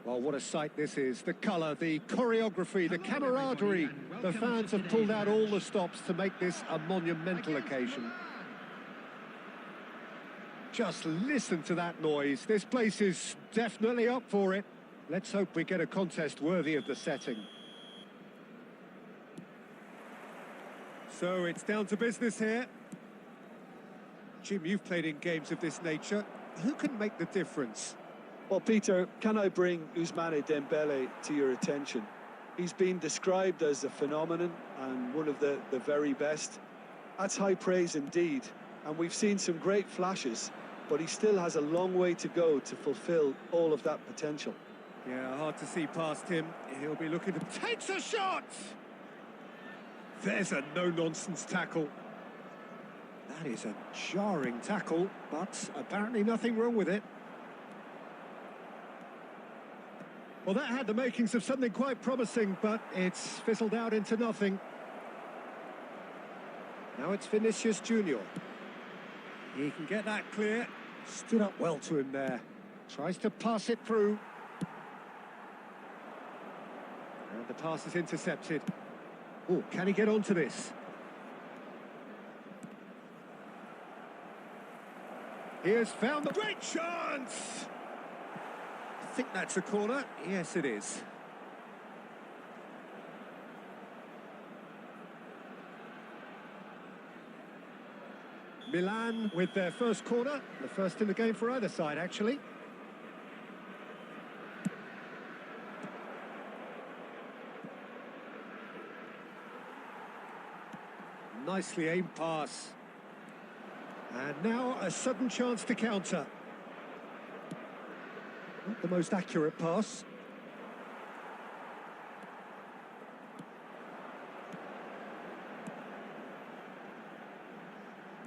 Well, what a sight this is. The colour, the choreography, the Hello, camaraderie. everybody, and The welcome fans to have pulled today's out all match. the stops to make this a monumental Against occasion. Milan. Just listen to that noise. This place is definitely up for it. Let's hope we get a contest worthy of the setting. So it's down to business here. Jim, you've played in games of this nature. Who can make the difference? Well, Peter, can I bring Ousmane Dembele to your attention? He's been described as a phenomenon and one of the very best. That's high praise indeed, and we've seen some great flashes, but he still has a long way to go to fulfill all of that potential. Yeah, hard to see past him. He'll be looking to... Takes a shot! There's a no-nonsense tackle. That is a jarring tackle, but apparently nothing wrong with it. Well, that had the makings of something quite promising, but it's fizzled out into nothing. Now it's Vinicius Junior. He can get that clear. Stood up well to him there. Tries to pass it through. And the pass is intercepted. Oh, can he get onto this? He has found the great chance! I think that's a corner. Yes, it is. Milan with their first corner. The first in the game for either side, actually. Nicely aimed pass. And now a sudden chance to counter. Not the most accurate pass.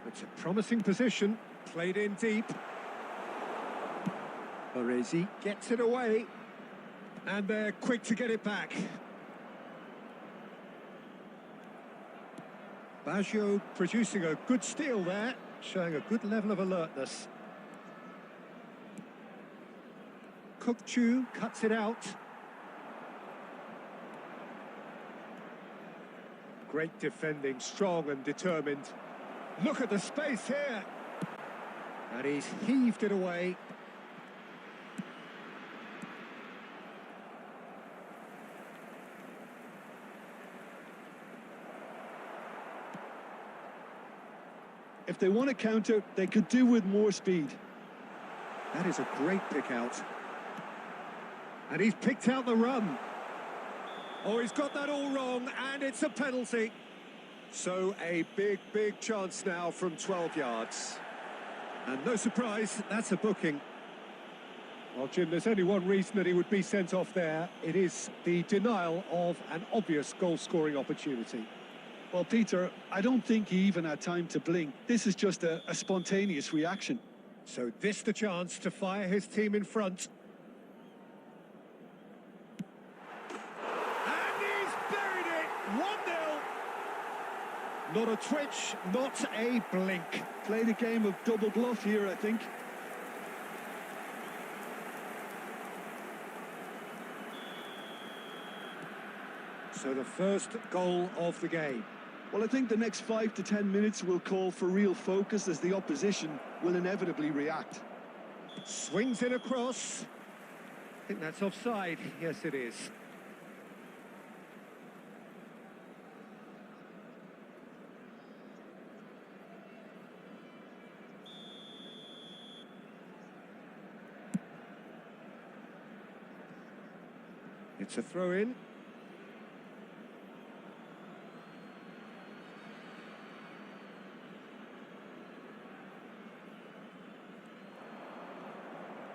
It's a promising position. Played in deep. Baresi gets it away. And they're quick to get it back. Baggio producing a good steal there, showing a good level of alertness. Kukçu cuts it out. Great defending, strong and determined. Look at the space here. And he's heaved it away. If they want to counter, they could do with more speed. That is a great pick out. And he's picked out the run. Oh, he's got that all wrong, and it's a penalty. So a big, big chance now from 12 yards. And no surprise, that's a booking. Well, Jim, there's only one reason that he would be sent off there. It is the denial of an obvious goal-scoring opportunity. Well, Peter, I don't think he even had time to blink. This is just a spontaneous reaction. So this the chance to fire his team in front. And he's buried it! 1-0. Not a twitch, not a blink. Played a game of double bluff here, I think. So the first goal of the game. Well, I think the next 5 to 10 minutes will call for real focus as the opposition will inevitably react. Swings it across. I think that's offside. Yes, it is. It's a throw-in.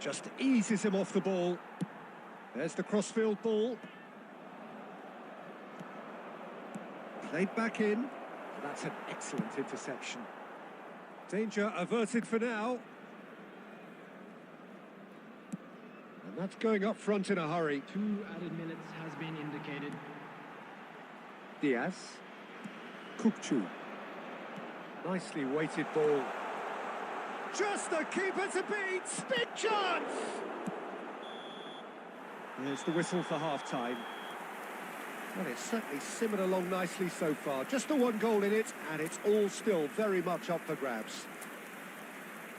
Just eases him off the ball. There's the crossfield ball. Played back in. That's an excellent interception. Danger averted for now. And that's going up front in a hurry. 2 added minutes has been indicated. Diaz. Kukçu. Nicely weighted ball. Just the keeper to beat. Big chance! There's the whistle for half-time. Well, it's certainly simmered along nicely so far. Just the one goal in it, and it's all still very much up for grabs.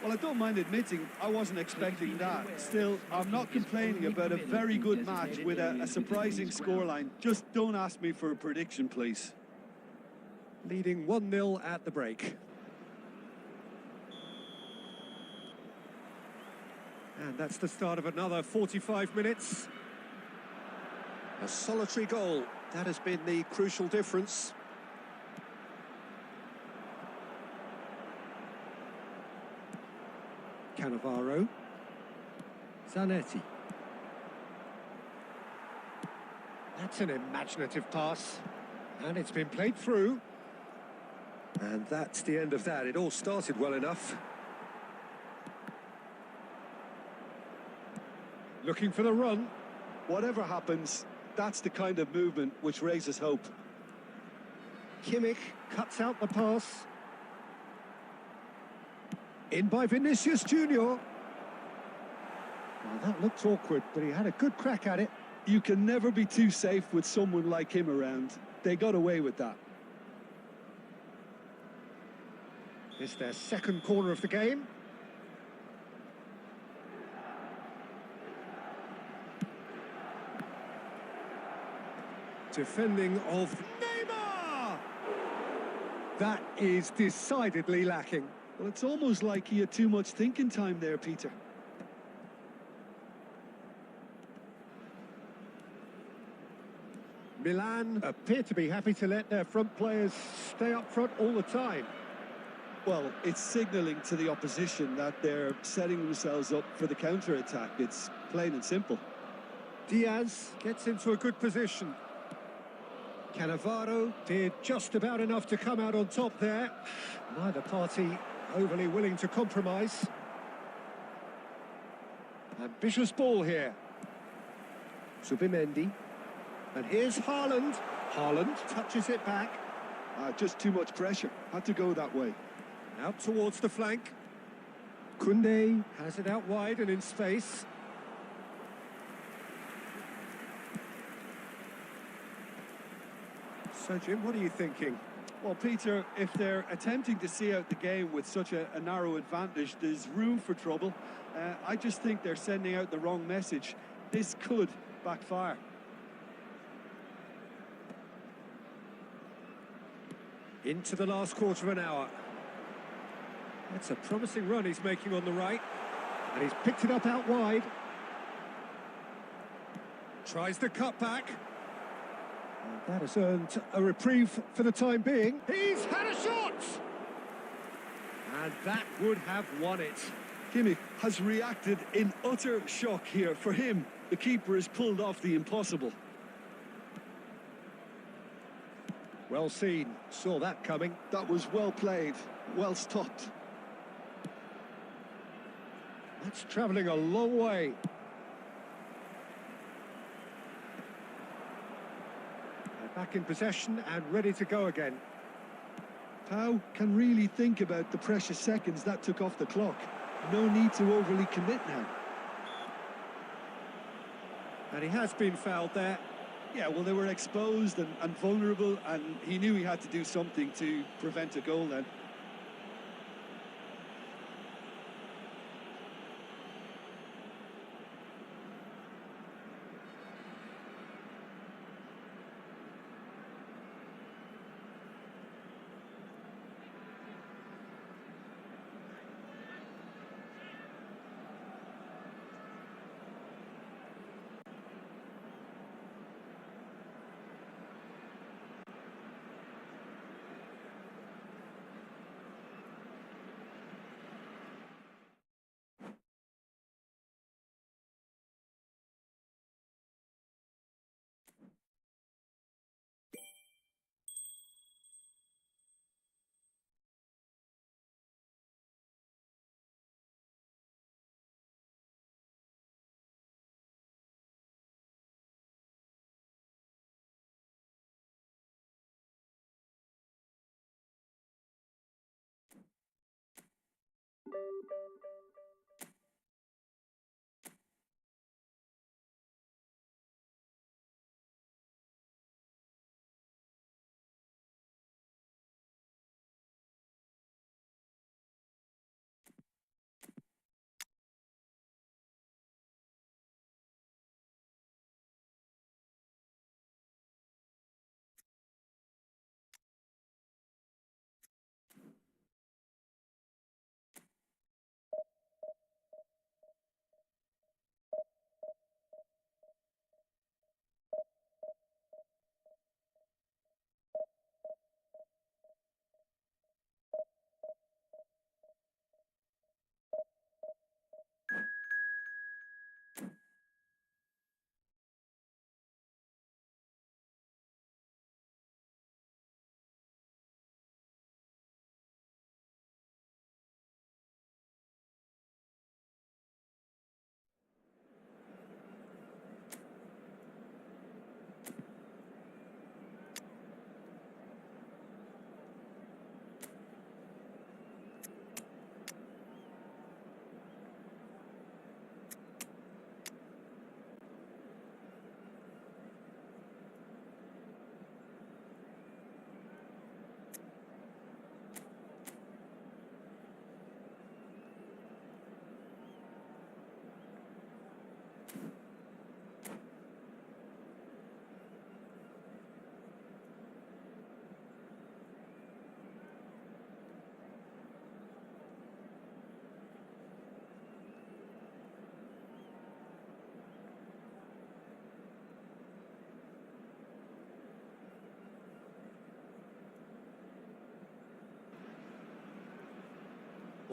Well, I don't mind admitting I wasn't expecting that. Still, I'm not complaining about a very good match with a surprising scoreline. Just don't ask me for a prediction, please. Leading 1-0 at the break. And that's the start of another 45 minutes. A solitary goal. That has been the crucial difference. Cannavaro. Zanetti. That's an imaginative pass. And it's been played through. And that's the end of that. It all started well enough. Looking for the run. Whatever happens, that's the kind of movement which raises hope. Kimmich cuts out the pass. In by Vinicius Junior. Well, that looked awkward, but he had a good crack at it. You can never be too safe with someone like him around. They got away with that. It's their second corner of the game. Defending of Neymar! That is decidedly lacking. Well, it's almost like he had too much thinking time there, Peter. Milan appear to be happy to let their front players stay up front all the time. Well, it's signalling to the opposition that they're setting themselves up for the counter-attack. It's plain and simple. Diaz gets into a good position. Cannavaro did just about enough to come out on top there. Neither party overly willing to compromise. Ambitious ball here. Subimendi. And here's Haaland. Haaland touches it back. Just too much pressure. Had to go that way. Out towards the flank. Koundé has it out wide and in space. So, Jim, what are you thinking? Well, Peter, if they're attempting to see out the game with such a narrow advantage, there's room for trouble. I just think they're sending out the wrong message. This could backfire. Into the last quarter of an hour. That's a promising run he's making on the right. And he's picked it up out wide. Tries the cut back. And that has earned a reprieve for the time being. He's had a shot! And that would have won it. Kimmich has reacted in utter shock here. For him, the keeper has pulled off the impossible. Well seen. Saw that coming. That was well played. Well stopped. That's travelling a long way. They're back in possession and ready to go again. Pau can really think about the precious seconds that took off the clock. No need to overly commit now. And he has been fouled there. Yeah, well, they were exposed and vulnerable, and he knew he had to do something to prevent a goal then.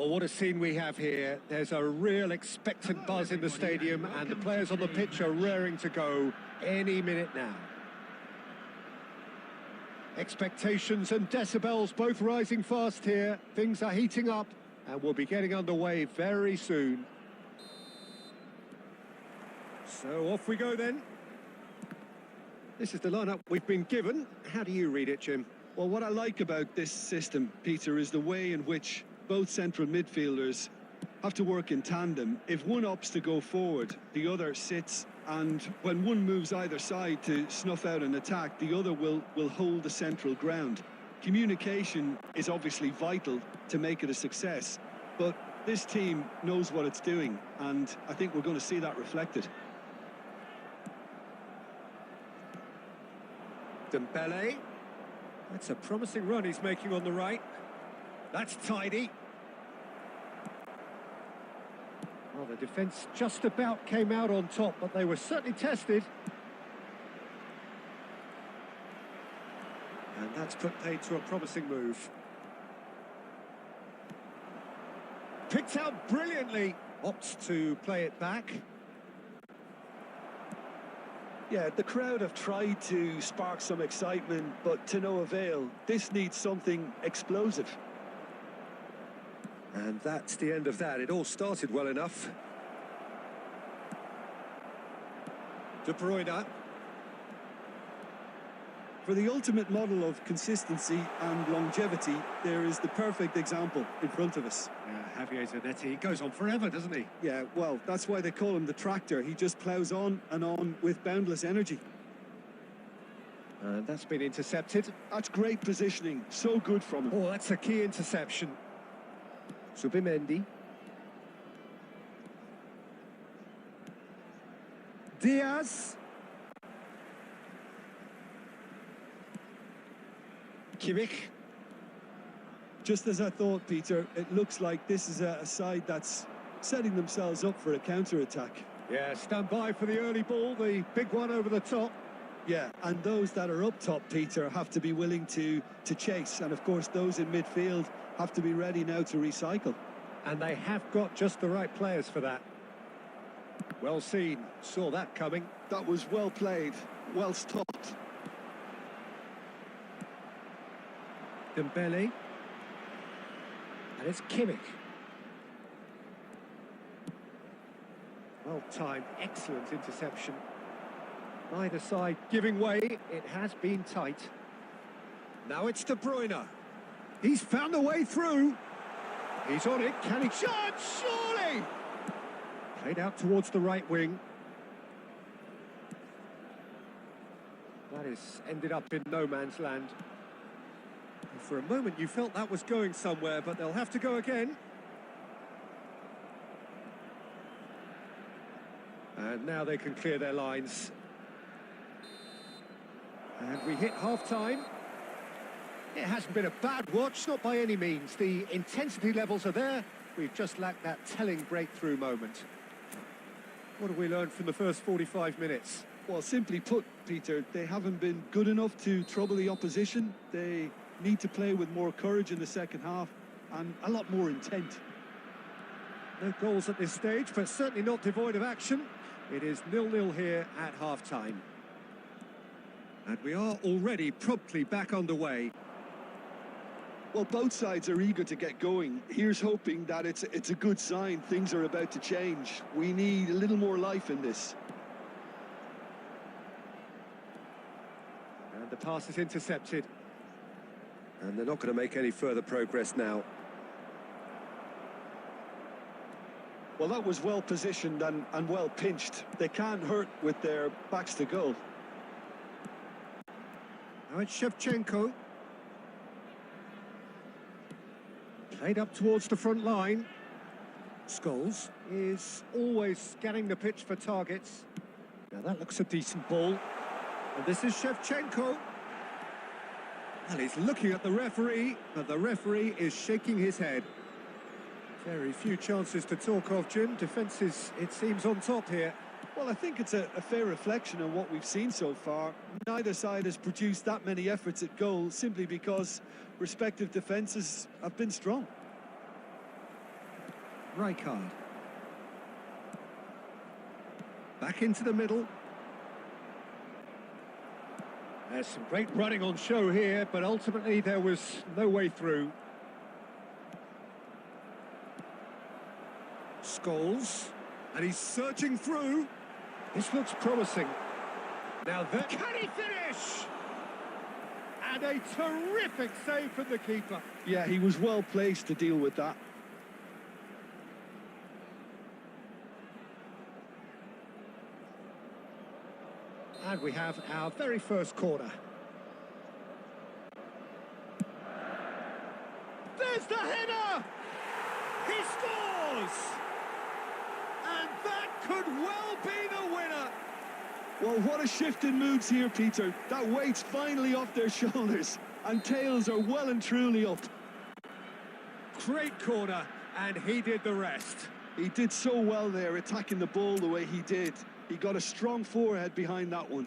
Well, what a scene we have here. There's a real expectant buzz in the stadium, and the players on the pitch are raring to go any minute now. Expectations and decibels both rising fast here. Things are heating up, and we'll be getting underway very soon. So off we go then. This is the lineup we've been given. How do you read it, Jim? Well, what I like about this system, Peter, is the way in which both central midfielders have to work in tandem. If one opts to go forward, the other sits, and when one moves either side to snuff out an attack, the other will hold the central ground. Communication is obviously vital to make it a success, but this team knows what it's doing, and I think we're going to see that reflected. Dembele. That's a promising run he's making on the right. That's tidy. Well, the defence just about came out on top, but they were certainly tested. And that's put paid to a promising move. Picked out brilliantly. Opts to play it back. Yeah, the crowd have tried to spark some excitement, but to no avail. This needs something explosive. And that's the end of that. It all started well enough. De Bruyne. For the ultimate model of consistency and longevity, there is the perfect example in front of us. Yeah, Javier Zanetti, he goes on forever, doesn't he? Yeah, well, that's why they call him the tractor. He just ploughs on and on with boundless energy. And that's been intercepted. That's great positioning, so good from him. Oh, that's a key interception. Subimendi. Diaz. Kimmich. Just as I thought, Peter, it looks like this is a side that's setting themselves up for a counter-attack. Yeah, stand by for the early ball, the big one over the top. Yeah, and those that are up top, Peter, have to be willing to chase. And, of course, those in midfield have to be ready now to recycle. And they have got just the right players for that. Well seen, saw that coming. That was well played, well stopped. Dembele. And it's Kimmich. Well timed, excellent interception. Neither side giving way, it has been tight. Now it's De Bruyne. He's found a way through. He's on it, can he shot? Surely! Played out towards the right wing. That has ended up in no man's land. And for a moment you felt that was going somewhere, but they'll have to go again. And now they can clear their lines. And we hit half-time. It hasn't been a bad watch, not by any means. The intensity levels are there. We've just lacked that telling breakthrough moment. What have we learned from the first 45 minutes? Well, simply put, Peter, they haven't been good enough to trouble the opposition. They need to play with more courage in the second half and a lot more intent. No goals at this stage, but certainly not devoid of action. It is 0-0 here at half-time. And we are already promptly back underway. Well, both sides are eager to get going. Here's hoping that it's a good sign. Things are about to change. We need a little more life in this. And the pass is intercepted. And they're not going to make any further progress now. Well, that was well positioned and well pinched. They can't hurt with their backs to goal. Now it's Shevchenko. Played up towards the front line. Scholes is always scanning the pitch for targets. Now that looks a decent ball. And this is Shevchenko. Well, he's looking at the referee, but the referee is shaking his head. Very few chances to talk of, Jim. Defence is, it seems, on top here. Well, I think it's a fair reflection of what we've seen so far. Neither side has produced that many efforts at goal simply because respective defences have been strong. Rijkaard. Back into the middle. There's some great running on show here, but ultimately there was no way through. Scholes, and he's searching through. This looks promising. Now that can he finish? And a terrific save from the keeper. Yeah, he was well placed to deal with that. And we have our very first corner. There's the header! He scores! And that could well be the winner. Well, what a shift in moods here, Peter. That weight's finally off their shoulders, and tails are well and truly up. Great corner, and he did the rest. He did so well there, attacking the ball the way he did. He got a strong forehead behind that one.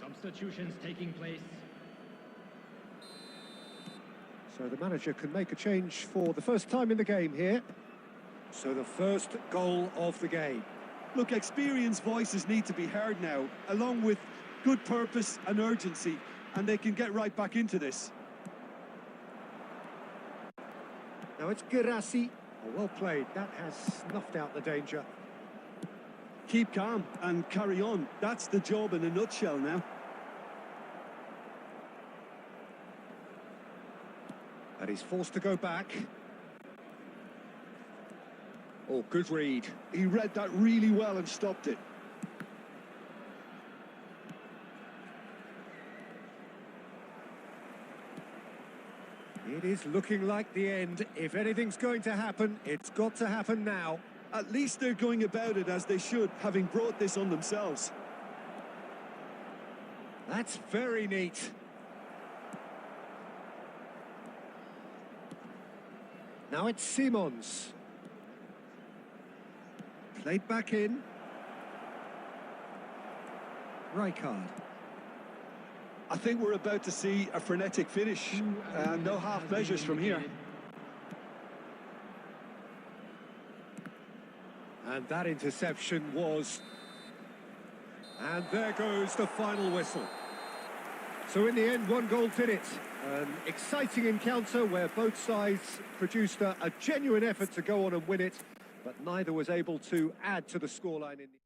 Substitutions taking place. So the manager can make a change for the first time in the game here. So the first goal of the game. Look, experienced voices need to be heard now, along with good purpose and urgency, and they can get right back into this. Now it's Girassi. Oh, well played. That has snuffed out the danger. Keep calm and carry on. That's the job in a nutshell now. And he's forced to go back. Oh, good read. He read that really well and stopped it. It is looking like the end. If anything's going to happen, it's got to happen now. At least they're going about it as they should, having brought this on themselves. That's very neat. Now it's Simons. Played back in. Rijkaard. I think we're about to see a frenetic finish, and no half measures from here. And that interception was... And there goes the final whistle. So in the end, 1 goal did it. An exciting encounter where both sides produced a genuine effort to go on and win it, but neither was able to add to the scoreline in the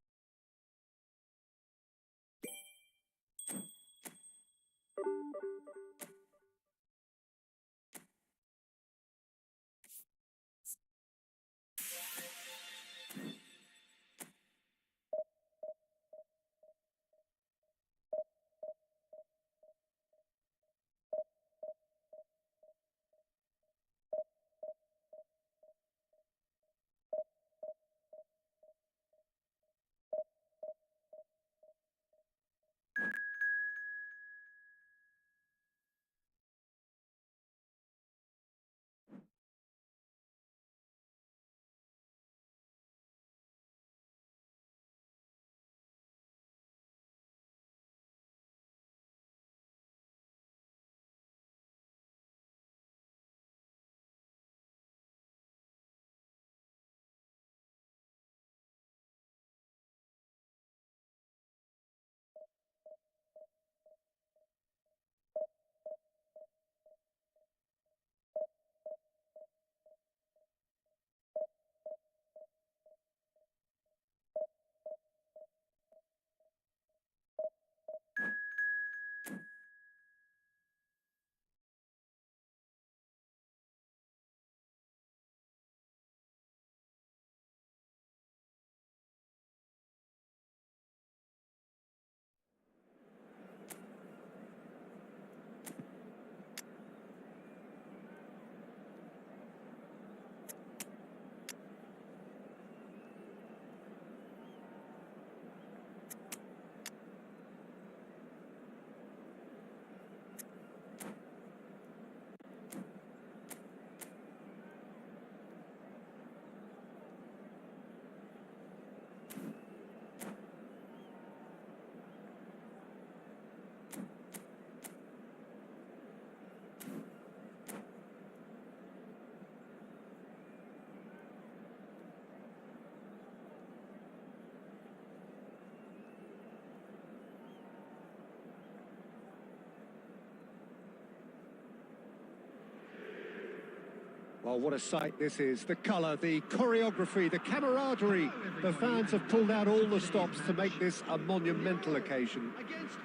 Well, what a sight this is. The colour, the choreography, the camaraderie. The fans have pulled out all the stops to make this a monumental occasion. Against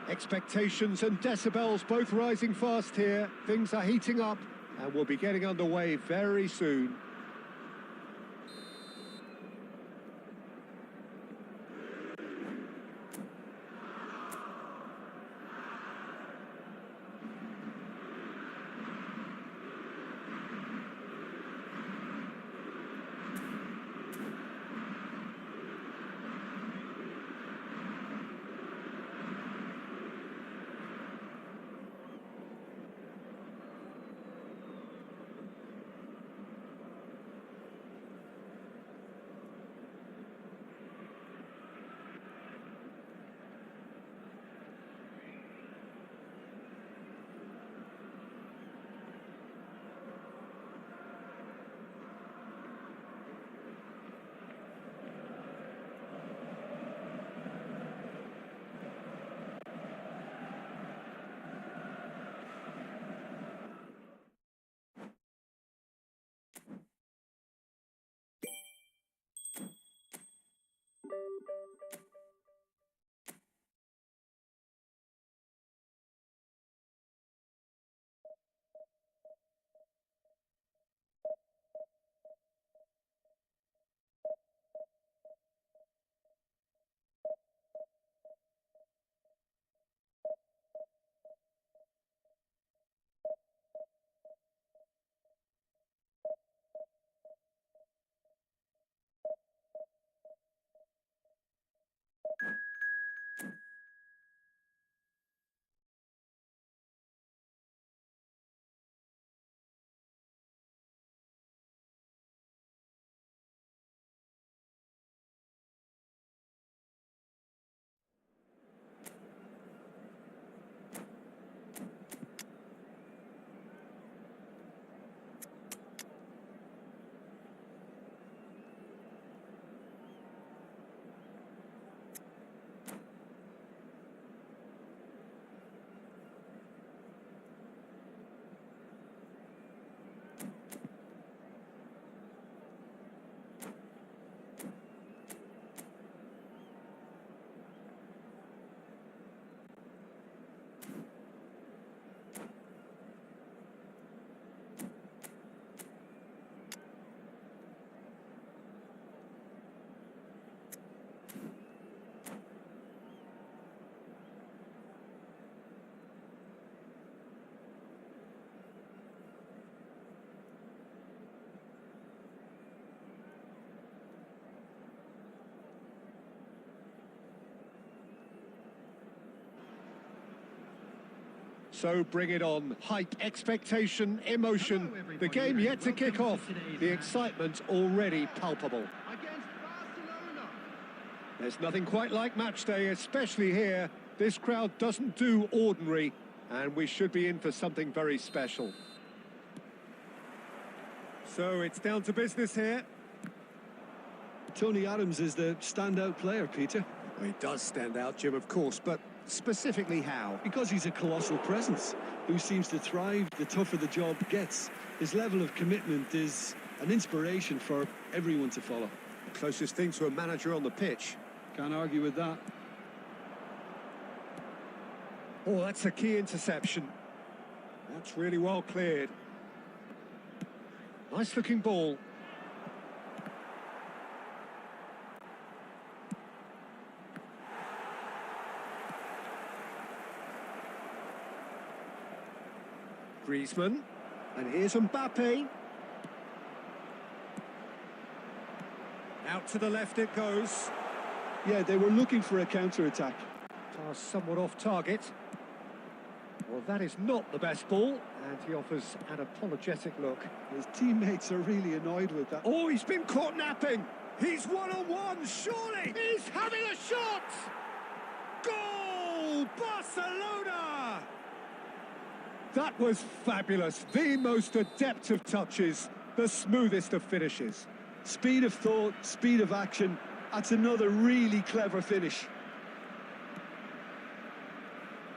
4. Expectations and decibels both rising fast here. Things are heating up and we'll be getting underway very soon. So bring it on. Hype, expectation, emotion. The game yet to kick off. The excitement already palpable. Against Barcelona. There's nothing quite like match day, especially here. This crowd doesn't do ordinary, and we should be in for something very special. So it's down to business here. Tony Adams is the standout player, Peter. Well, he does stand out, Jim, of course, but specifically how? Because he's a colossal presence who seems to thrive the tougher the job gets. His level of commitment is an inspiration for everyone to follow. The closest thing to a manager on the pitch. Can't argue with that. Oh, that's a key interception. That's really well cleared. Nice looking ball. Griezmann, and here's Mbappe. Out to the left it goes. Yeah, they were looking for a counter-attack. Pass somewhat off target. Well, that is not the best ball, and he offers an apologetic look. His teammates are really annoyed with that. Oh, he's been caught napping. He's one-on-one, surely. He's having a shot. Goal, Barcelona! That was fabulous. The most adept of touches, the smoothest of finishes. Speed of thought, speed of action. That's another really clever finish.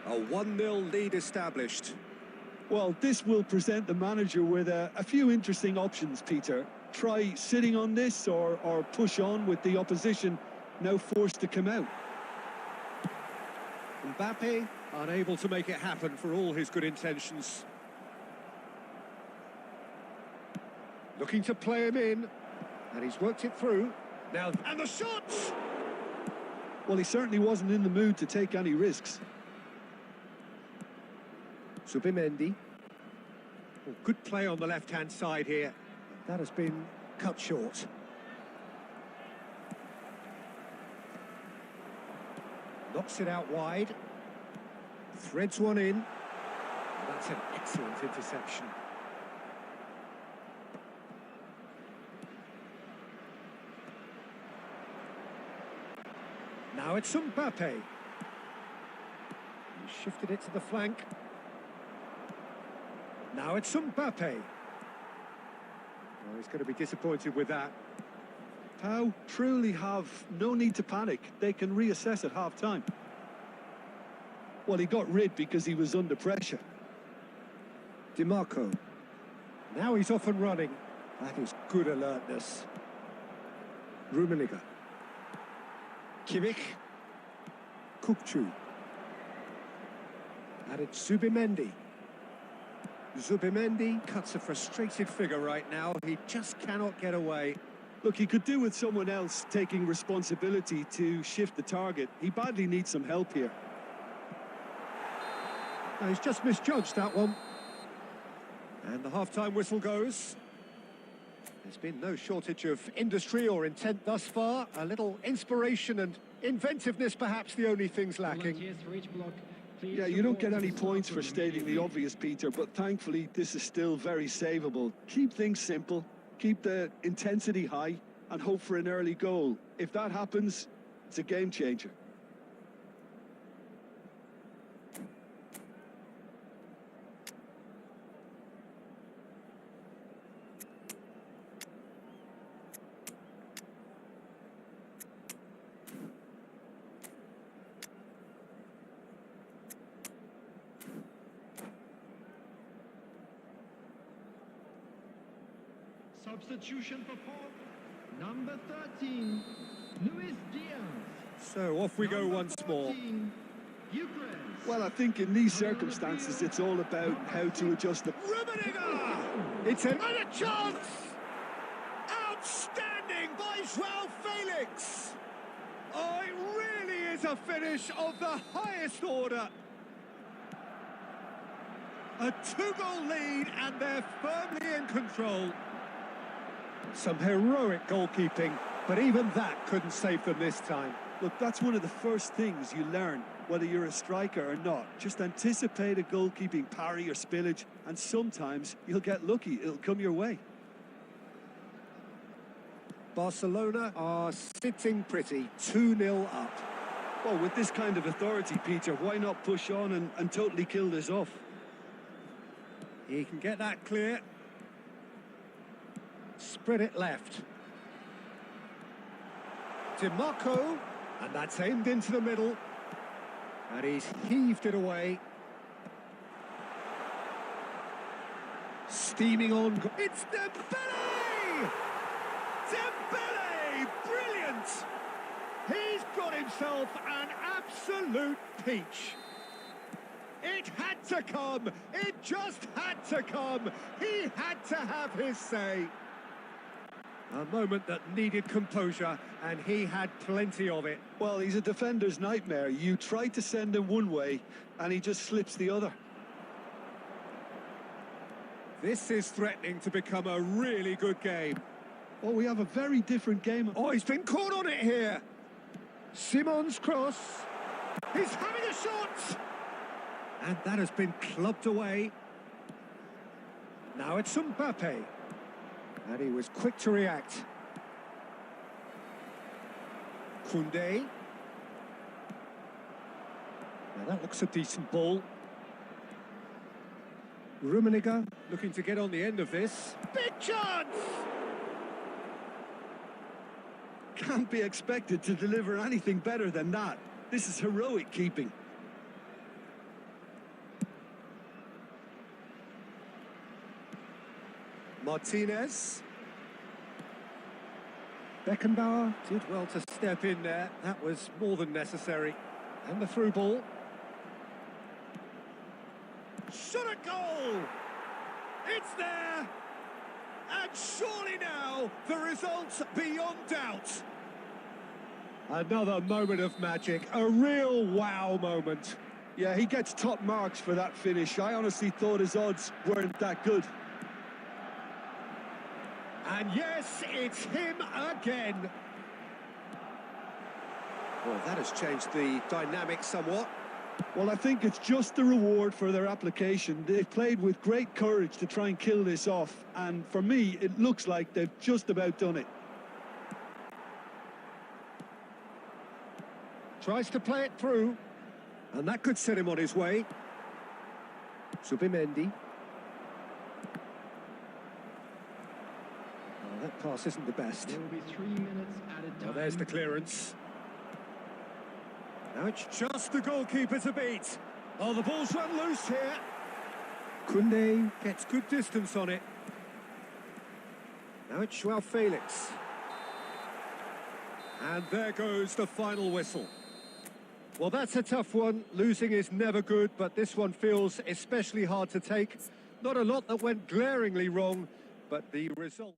A 1-0 lead established. Well, this will present the manager with a few interesting options, Peter. Try sitting on this or push on with the opposition now forced to come out. Mbappe unable to make it happen for all his good intentions. Looking to play him in, and he's worked it through. Now, and the shots! Well, he certainly wasn't in the mood to take any risks. Zubimendi. Oh, good play on the left-hand side here. That has been cut short. Knocks it out wide. Threads one in. That's an excellent interception. Now it's Mbappe. He shifted it to the flank. Now it's Mbappe. Oh, he's going to be disappointed with that. Pau truly have no need to panic. They can reassess at half-time. Well, he got rid because he was under pressure. DiMarco. Now he's off and running. That is good alertness. Rummenigge. Kimmich. Kukçu. And it's Zubimendi. Zubimendi cuts a frustrated figure right now. He just cannot get away. Look, he could do with someone else taking responsibility to shift the target. He badly needs some help here. Now, he's just misjudged that one. And the half-time whistle goes. There's been no shortage of industry or intent thus far. A little inspiration and inventiveness, perhaps the only things lacking. Yeah, you don't get any points for stating the obvious, Peter, but thankfully this is still very savable. Keep things simple, keep the intensity high, and hope for an early goal. If that happens, it's a game changer. Substitution for Paul. Number 13, Luis Diaz. So off we go once more. Well, I think in these circumstances, it's all about how to adjust the... Rummenigge! It's another chance! Outstanding by João Felix! Oh, it really is a finish of the highest order. A two-goal lead, and they're firmly in control. Some heroic goalkeeping, but even that couldn't save them this time. Look, that's one of the first things you learn, whether you're a striker or not. Just anticipate a goalkeeping parry or spillage, and sometimes you'll get lucky. It'll come your way. Barcelona are sitting pretty, 2-0 up. Well, with this kind of authority, Peter, why not push on and totally kill this off? He can get that clear. Spread it left. DiMarco, and that's aimed into the middle. And he's heaved it away. Steaming on. It's Dembele! Dembele! Brilliant! He's got himself an absolute peach. It had to come. It just had to come. He had to have his say. A moment that needed composure, and he had plenty of it. Well, he's a defender's nightmare. You try to send him one way, and he just slips the other. This is threatening to become a really good game. Oh, we have a very different game. Oh, he's been caught on it here. Simon's cross. He's having a shot. And that has been clubbed away. Now it's Mbappe. And he was quick to react. Koundé. Now that looks a decent ball. Rummenigge looking to get on the end of this. Big chance! Can't be expected to deliver anything better than that. This is heroic keeping. Martinez. Beckenbauer did well to step in there. That was more than necessary. And the through ball. Shot a goal! It's there! And surely now, the result's beyond doubt. Another moment of magic, a real wow moment. Yeah, he gets top marks for that finish. I honestly thought his odds weren't that good. And yes, it's him again. Well, that has changed the dynamic somewhat. Well, I think it's just the reward for their application. They've played with great courage to try and kill this off, and for me, it looks like they've just about done it. Tries to play it through, and that could set him on his way. Subimendi. Oh, that pass isn't the best. There will be 3 minutes added time. Well, there's the clearance. Now it's just the goalkeeper to beat. Oh, the ball's run loose here. Koundé gets good distance on it. Now it's Joao Felix. And there goes the final whistle. Well, that's a tough one. Losing is never good, but this one feels especially hard to take. Not a lot that went glaringly wrong, but the result...